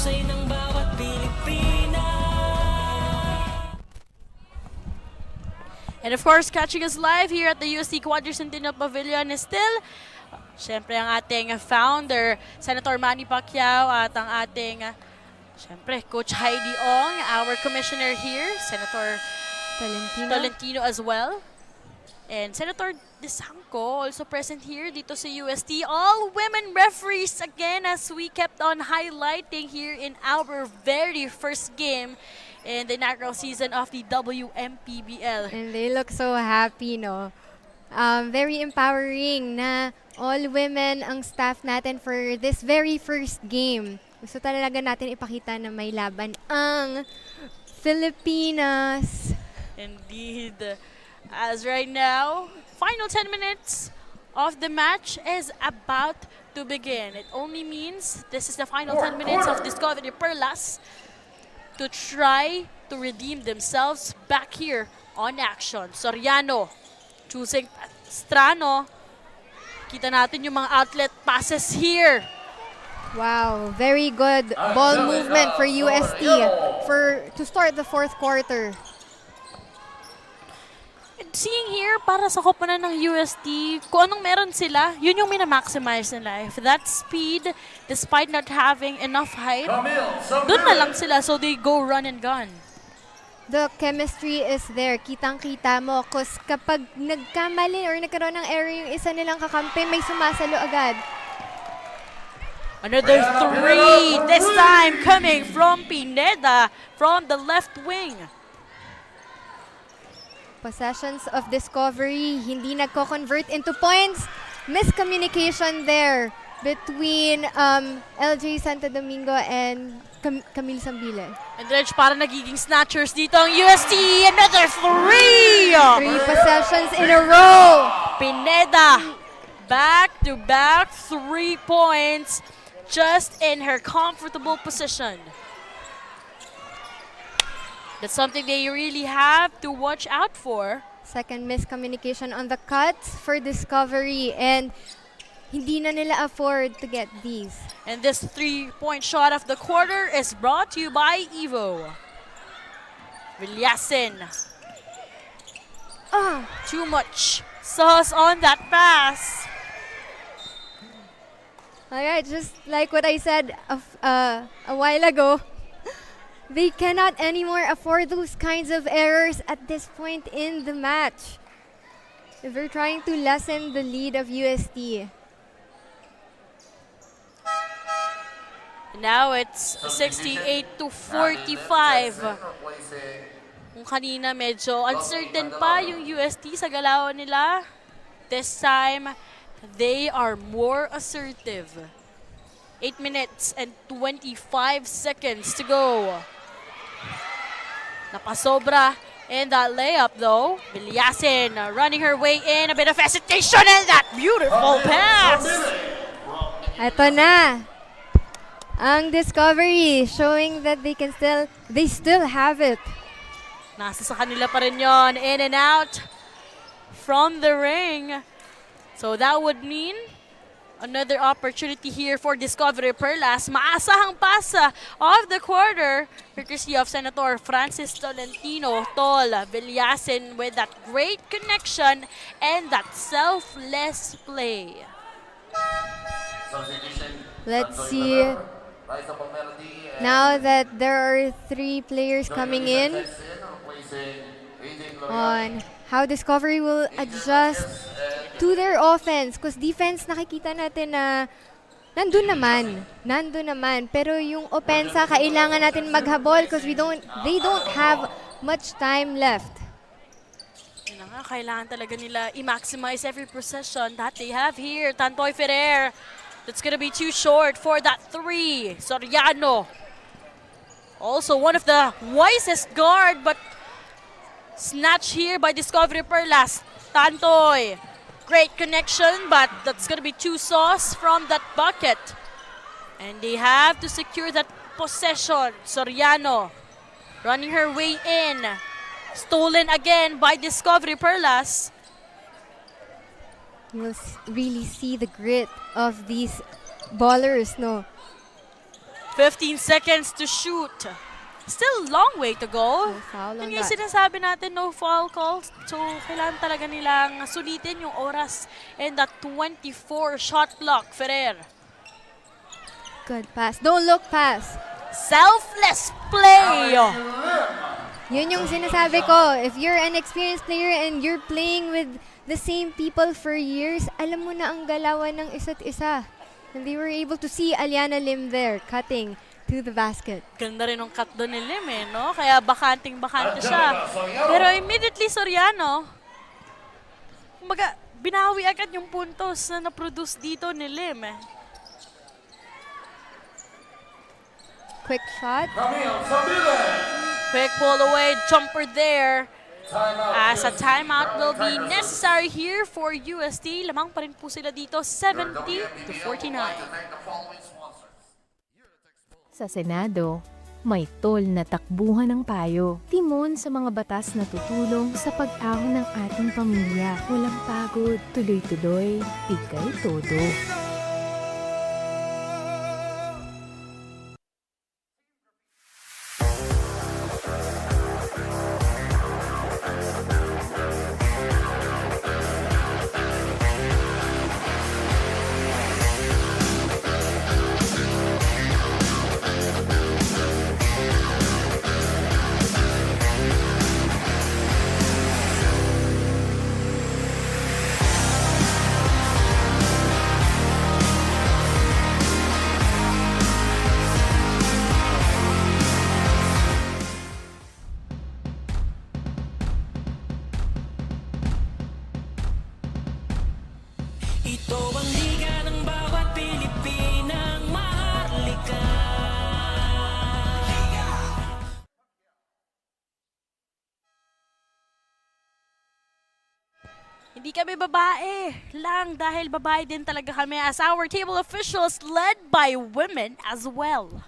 husay ng bawat Pilipina. And of course, catching us live here at the UST Quadricentennial Pavilion is still, syempre, ang ating founder, Senator Manny Pacquiao, at ang ating, syempre, Coach Heidi Ong, our commissioner here, Senator Tolentino as well. And Senator Desangco also present here dito sa UST. All women referees again as we kept on highlighting here in our very first game in the inaugural season of the Wmpbl. And they look so happy, no? Very empowering na all women ang staff natin for this very first game. Gusto talaga natin ipakita na may laban ang Filipinas. Indeed. As right now, final 10 minutes of the match is about to begin. It only means this is the final 10 minutes of Discovery Perlas to try to redeem themselves back here on action. Soriano choosing Strano. Kita natin yung mga outlet passes here. Wow, very good ball movement for UST to start the fourth quarter. And seeing here, para sa koponan ng UST, kung anong meron sila, yun yung minamaximize nila. If that speed, despite not having enough height, dun na lang sila, so they go run and gun. The chemistry is there. Kitang-kita mo. Kasi kapag nagkamali or nagkaroon ng error yung isa nilang kakampi, may sumasalo agad. Another three, this time coming from Pineda from the left wing. Possessions of Discovery, hindi nagko-convert into points. Miscommunication there between LJ Santo Domingo and Camille Sambile. And Dredge, para nagiging snatchers dito ang UST. Another three! 3 possessions in a row. Pineda, back-to-back 3 points just in her comfortable position. That's something they really have to watch out for. Second miscommunication on the cuts for Discovery, and hindi na nila afford to get these. And this 3-point shot of the quarter is brought to you by Evo. Vilyasin. Too much sauce on that pass. Alright, just like what I said a while ago, they cannot anymore afford those kinds of errors at this point in the match. They're trying to lessen the lead of UST. Now it's 68-45. Kung kanina medyo uncertain pa yung UST sa galawan nila, this time they are more assertive. 8 minutes and 25 seconds to go. Napasobra in that layup though. Vilyasin running her way in. A bit of hesitation and that beautiful pass. Ito na. Ang Discovery showing that they still have it. Nasa sa kanila pa rin yon. In and out from the ring. So that would mean another opportunity here for Discovery Perlas. Maasahang pasa of the quarter, courtesy of Senator Francis Tolentino. Tol Vilyasin with that great connection and that selfless play. Let's see. Now that there are 3 players coming in on how Discovery will adjust to their offense. Because defense, nakikita natin na nandun naman. Pero yung opensa, kailangan natin maghabol because they don't have much time left. Yun na nga, kailangan talaga nila i-maximize every possession that they have here. Tantoy Ferrer, that's gonna be too short for that 3. Soriano, also one of the wisest guard, but snatch here by Discovery Perlas. Tantoy, great connection, but that's gonna be too sauce from that bucket. And they have to secure that possession. Soriano running her way in. Stolen again by Discovery Perlas. You'll really see the grit of these ballers, no? 15 seconds to shoot. Still a long way to go. No foul on Yun yung that. sinasabi natin, no foul calls. So, kailangan talaga nilang sulitin yung oras and that 24 shot clock, Ferrer. Good pass. Don't look pass. Selfless play. Yun yung sinasabi ko. If you're an experienced player and you're playing with the same people for years, alam mo na ang galawan ng isa't isa. And they were able to see Aliana Lim there, cutting to the basket. Ganda rin ng cut doon ni Lim no? Kaya bakanting-bakante siya. Pero immediately Soriano, kumbaga, binawi agad yung puntos na na-produce dito ni Lim Quick shot. Quick pull away, jumper there. As a timeout will be necessary here for UST. Lamang pa rin po sila dito, 70-49. Sa Senado, may tol na takbuhan ng payo. Timon sa mga batas na tutulong sa pag-ahon ng ating pamilya. Walang pagod, tuloy-tuloy, pikay todo. Ito ang liga ng bawat Pilipinang maharlika. Hindi kami babae lang dahil babae din talaga kami as our table officials led by women as well.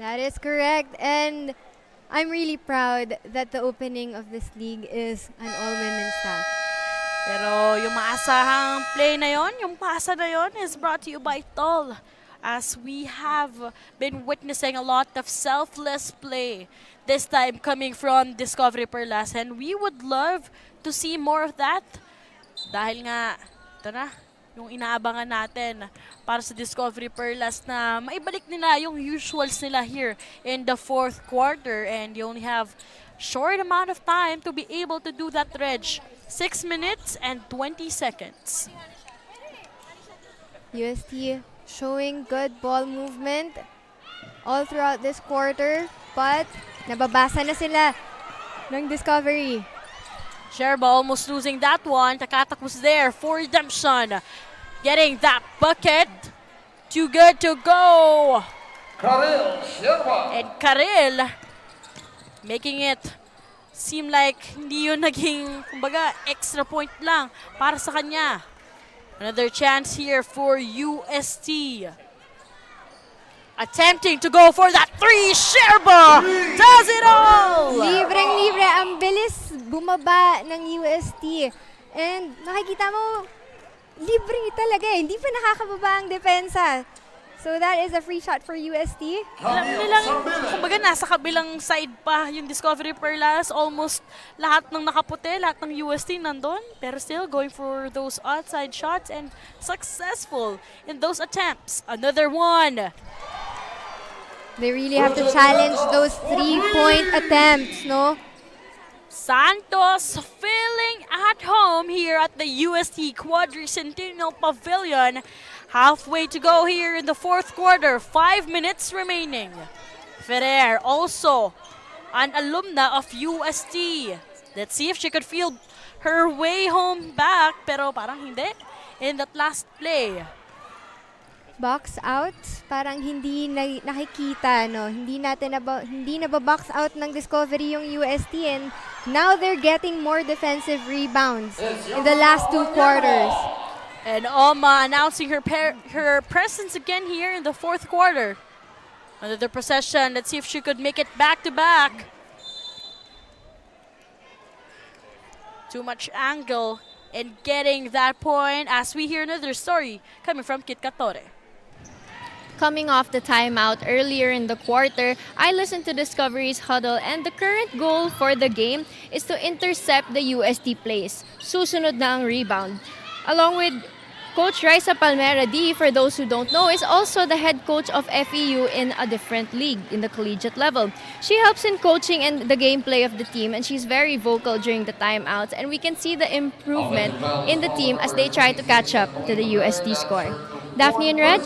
That is correct. And I'm really proud that the opening of this league is an all-women staff. Pero yung maasahang play na yon, yung pasa na yon is brought to you by Tol. As we have been witnessing a lot of selfless play, this time coming from Discovery Perlas. And we would love to see more of that. Dahil nga, ito na, yung inaabangan natin para sa Discovery Perlas na maibalik nila yung usuals nila here in the fourth quarter. And you only have short amount of time to be able to do that, Reg. 6 minutes and 20 seconds. UST showing good ball movement all throughout this quarter, but nababasa na sila ng Discovery. Sherba almost losing that one. Takatak was there for redemption. Getting that bucket. Too good to go. And Karel making it seem like hindi yun naging, kumbaga, extra point lang para sa kanya. Another chance here for UST. Attempting to go for that three. Sherba does it all! Libreng-libre. Ang bilis bumaba ng UST. And nakikita mo, libre talaga eh. Hindi pa nakakababa ang depensa. So that is a free shot for UST. Alam nilang, kumbaga nasa kabilang side pa yung Discovery Perlas. Almost lahat ng nakaputi, lahat ng UST nandun. Pero still going for those outside shots and successful in those attempts. Another one. They really have to challenge those 3-point attempts, no? Santos feeling at home here at the UST Quadricentennial Pavilion. Halfway to go here in the fourth quarter. 5 minutes remaining. Ferrer also an alumna of UST. Let's see if she could feel her way home back. Pero parang hindi in that last play. Box out, parang hindi nakikita, no? Hindi nababox out ng Discovery yung UST, and now they're getting more defensive rebounds in the last 2 quarters. And Oma announcing her presence again here in the fourth quarter. Another possession. Let's see if she could make it back-to-back. Too much angle and getting that point as we hear another story coming from Kit Katore. Coming off the timeout earlier in the quarter, I listened to Discovery's huddle and the current goal for the game is to intercept the UST plays. Susunod na ang rebound. Along with Coach Raisa Palmera D, for those who don't know, is also the head coach of FEU in a different league, in the collegiate level. She helps in coaching and the gameplay of the team, and she's very vocal during the timeouts, and we can see the improvement in the team as they try to catch up to the UST score. Daphne and Reg?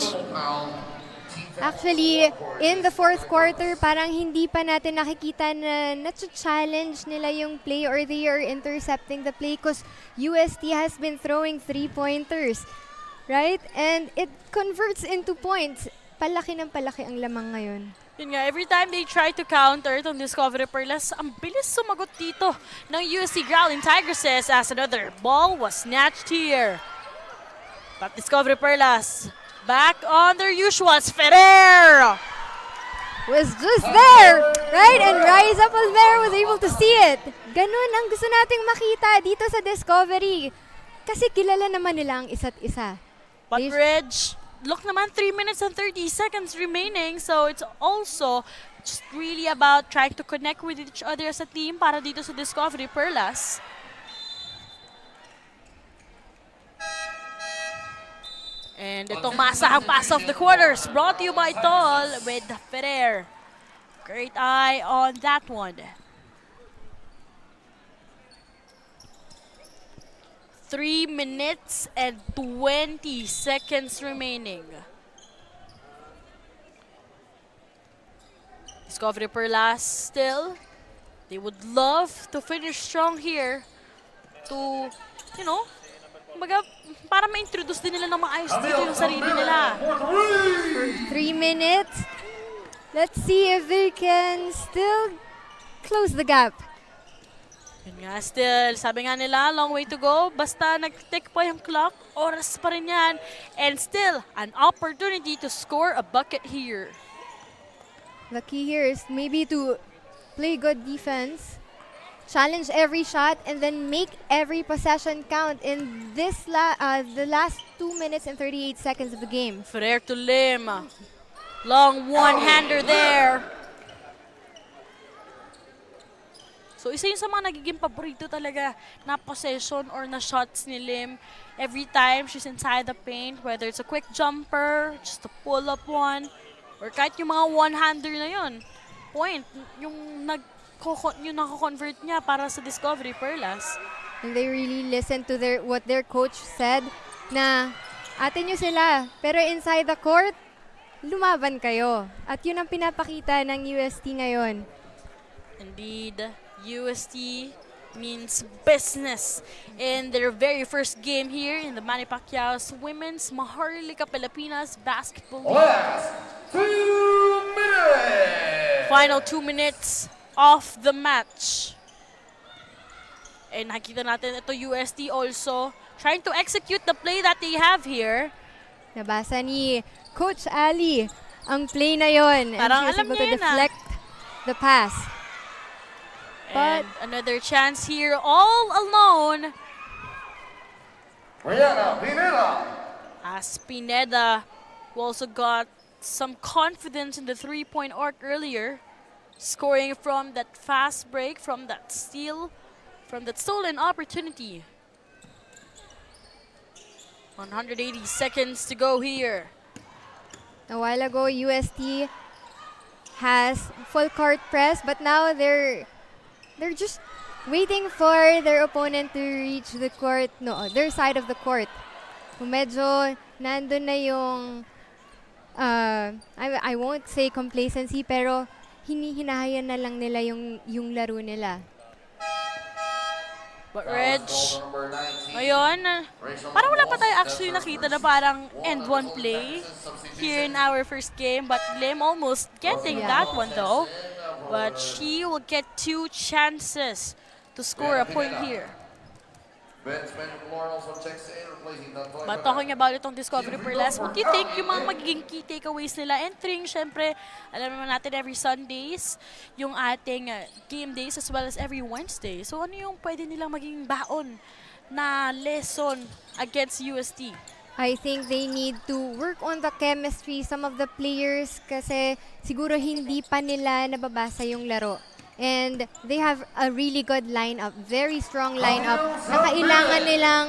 Actually, in the fourth quarter, parang hindi pa natin nakikita na na-challenge nila yung play or they are intercepting the play because UST has been throwing three-pointers, right? And it converts into points. Palaki ng palaki ang lamang ngayon. Yun nga, every time they try to counter itong Discovery Perlas, ang bilis sumagot dito ng Ust Growling Tigresses as another ball was snatched here. But Discovery Perlas back on their usuals. Ferrer Was just there, right? And Raisa Palmera was able to see it. Ganun ang gusto nating makita dito sa Discovery. Kasi kilala naman nila ang isa't isa. But Reg, look naman, 3 minutes and 30 seconds remaining. So it's also just really about trying to connect with each other as a team para dito sa Discovery Perlas. And itong masahang pass of the quarters brought to you by Tol with Ferrer. Great eye on that one. 3 minutes and 20 seconds remaining. Discovery Perlas still. They would love to finish strong here to, you know, para ma-introduce din nila ng maayos dito yung sarili nila. For 3 minutes, let's see if they can still close the gap. Yun nga, still, sabi nga nila, long way to go. Basta nag-tick pa yung clock, oras pa rin yan. And still, an opportunity to score a bucket here. The key here is maybe to play good defense, challenge every shot, and then make every possession count in this the last 2 minutes and 38 seconds of the game. Ferrer to Lim. Long one-hander there. So isa yun sa mga nagiging paborito talaga na possession or na shots ni Lim. Every time she's inside the paint, whether it's a quick jumper, just a pull-up one, or kahit yung mga one-hander na yun. Point, yung nako-convert niya para sa Discovery Perlas. And they really listened to what their coach said na atin nyo sila, pero inside the court, lumaban kayo. At yun ang pinapakita ng UST ngayon. Indeed, UST means business in their very first game here in the Manny Pacquiao's Women's Maharlika Pilipinas Basketball League. Last 2 minutes! Final 2 minutes of the match. And nakita natin ito UST also trying to execute the play that they have here. Nabasa ni Coach Ali ang play na yon. Parang and she was alam able niya to yun, deflect the pass. And another chance here all alone. Pineda. As Pineda, who also got some confidence in the three-point arc earlier, scoring from that fast break, from that steal, from that stolen opportunity. 180 seconds to go here. A while ago, UST has full court press, but now they're just waiting for their opponent to reach the court, their side of the court. Medyo nandun na yung, I won't say complacency, pero hinahayan na lang nila yung laro nila. But Reg, ngayon, parang wala pa tayo actually nakita na parang end one play here in our first game. But Lim almost getting that one though. But she will get 2 chances to score a point here. But talking about itong Discovery Perlas, what do you think yung mga magiging key takeaways nila entering? Siyempre, alam naman natin every Sundays, yung ating game days as well as every Wednesday. So ano yung pwede nilang maging baon na lesson against UST I think they need to work on the chemistry, some of the players, kasi siguro hindi pa nila nababasa yung laro. And they have a really good lineup, very strong lineup, na kailangan nilang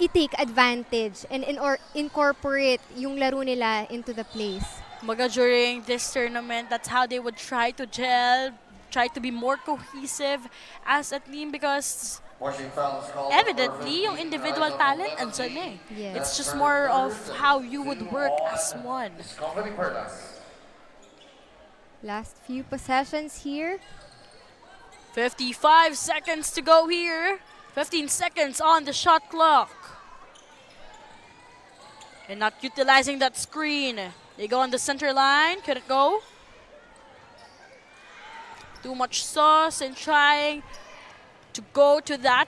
i-take advantage and incorporate yung laro nila into the plays. Kumbaga during this tournament, that's how they would try to gel, try to be more cohesive as a team because evidently, yung individual talent, andyan eh. Yes. It's just more of how you would work as one. Last few possessions here. 55 seconds to go here. 15 seconds on the shot clock. And not utilizing that screen. They go on the center line. Could it go? Too much sauce and trying to go to that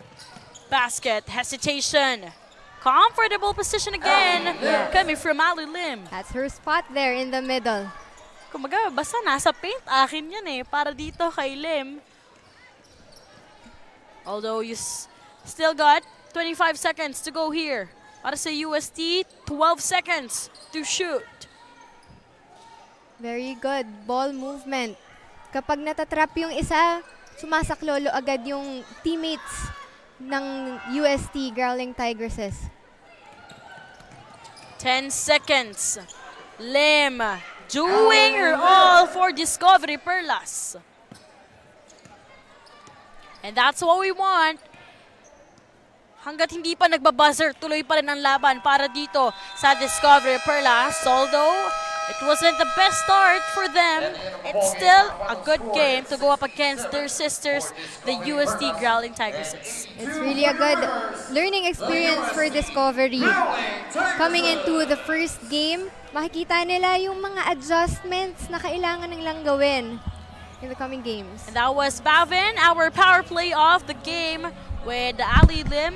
basket. Hesitation. Comfortable position again. Coming from Ali Lim. That's her spot there in the middle. Kumaga, basta nasa paint, akin yan eh. Para dito kay Lim. Although you still got 25 seconds to go here. Para sa UST, 12 seconds to shoot. Very good ball movement. Kapag natatrap yung isa, sumasaklolo agad yung teammates ng UST Growling Tigresses. 10 seconds. Lim doing her all for Discovery Perlas. And that's what we want. Hanggat hindi pa nagbabuzzer, tuloy pa rin ang laban para dito sa Discovery Perlas. Although it wasn't the best start for them, it's still a good game to go up against their sisters, the UST Growling Tigresses. It's really a good learning experience for Discovery. Coming into the first game, makikita nila yung mga adjustments na kailangan nilang gawin in the coming games. And that was Bavin, our power play of the game, with Ali Lim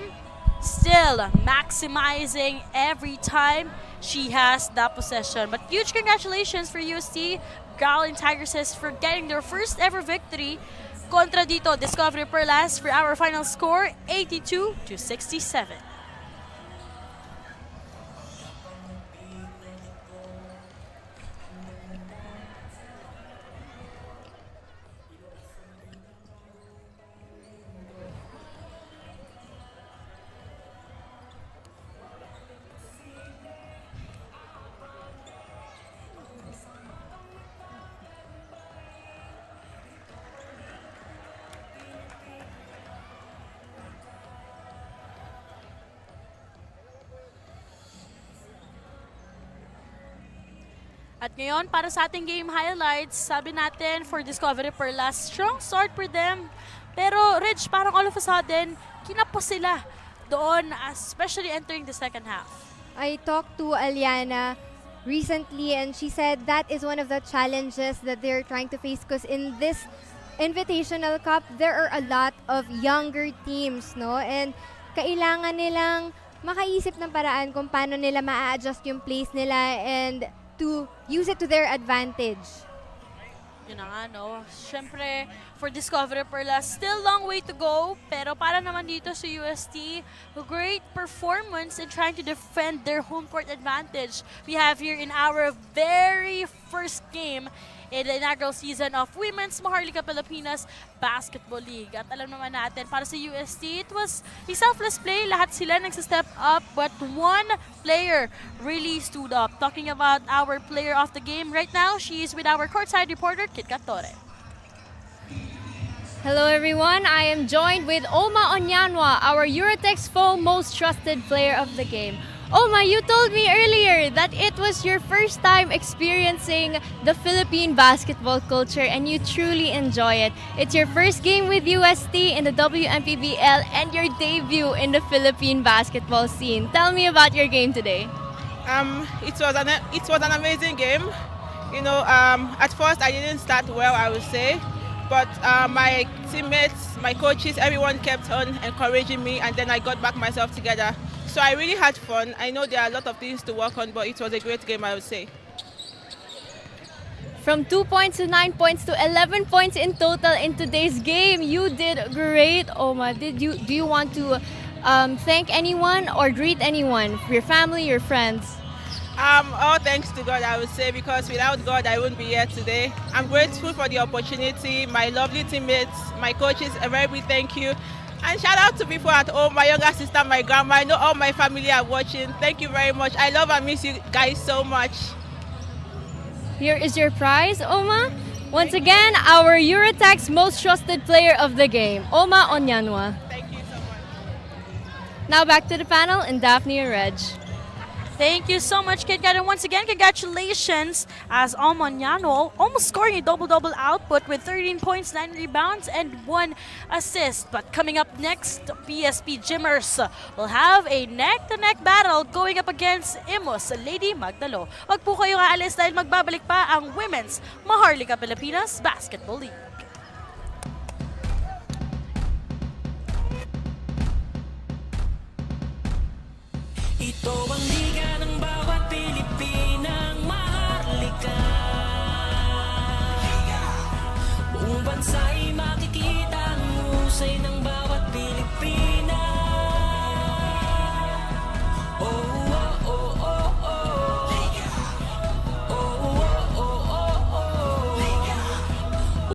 still maximizing every time she has that possession. But huge congratulations for UST Growling Tigresses for getting their first ever victory kontra dito Discovery Perlas for our final score 82-67. At ngayon, para sa ating game highlights, sabi natin for Discovery Perlas, strong start for them. Pero, Rich, parang all of a sudden, kinapos sila doon, especially entering the second half. I talked to Aliana recently and she said that is one of the challenges that they're trying to face because in this Invitational Cup, there are a lot of younger teams, no? And kailangan nilang makaisip ng paraan kung paano nila ma-adjust yung plays nila and to use it to their advantage. Yun na nga, no? Siyempre, for Discovery Perlas, still long way to go. Pero para naman dito sa UST, great performance in trying to defend their home court advantage. We have here in our very first game in the inaugural season of Women's MAHARLIKA Pilipinas Basketball League. At alam naman natin, para sa UST, it was a selfless play. Lahat sila nagsa-step up, but one player really stood up. Talking about our player of the game right now, she is with our courtside reporter, Kit Torre. Hello everyone, I am joined with Oma Onyanwa, our Eurotex Foam most trusted player of the game. Oma, you told me earlier that it was your first time experiencing the Philippine basketball culture and you truly enjoy it. It's your first game with UST in the Wmpbl and your debut in the Philippine basketball scene. Tell me about your game today. It was an amazing game. You know, at first I didn't start well, I would say, but my teammates, my coaches, everyone kept on encouraging me, and then I got back myself together. So I really had fun. I know there are a lot of things to work on, but it was a great game, I would say. From 2 points to 9 points to 11 points in total in today's game, you did great, Oma. Do you want to thank anyone or greet anyone, your family, your friends. All thanks to God, I would say, because without God, I wouldn't be here today. I'm grateful for the opportunity, my lovely teammates, my coaches, a very big thank you. And shout out to people at home, my younger sister, my grandma. I know all my family are watching. Thank you very much. I love and miss you guys so much. Here is your prize, Oma. Once again, our Eurotax most trusted player of the game, Oma Onyanwa. Thank you so much. Now back to the panel and Daphne and Reg. Thank you so much, Kit Kat. And once again, congratulations as Onyanwa almost scoring a double-double output with 13 points, 9 rebounds, and 1 assist. But coming up next, PSP Gymmers will have a neck-to-neck battle going up against Imus Lady Magdalo. Wag po kayong aalis dahil magbabalik pa ang Women's Maharlika Pilipinas Basketball League. Ito ang liga ng bawat Pilipinang maharlika. Buong bansa'y makikita ang husay ng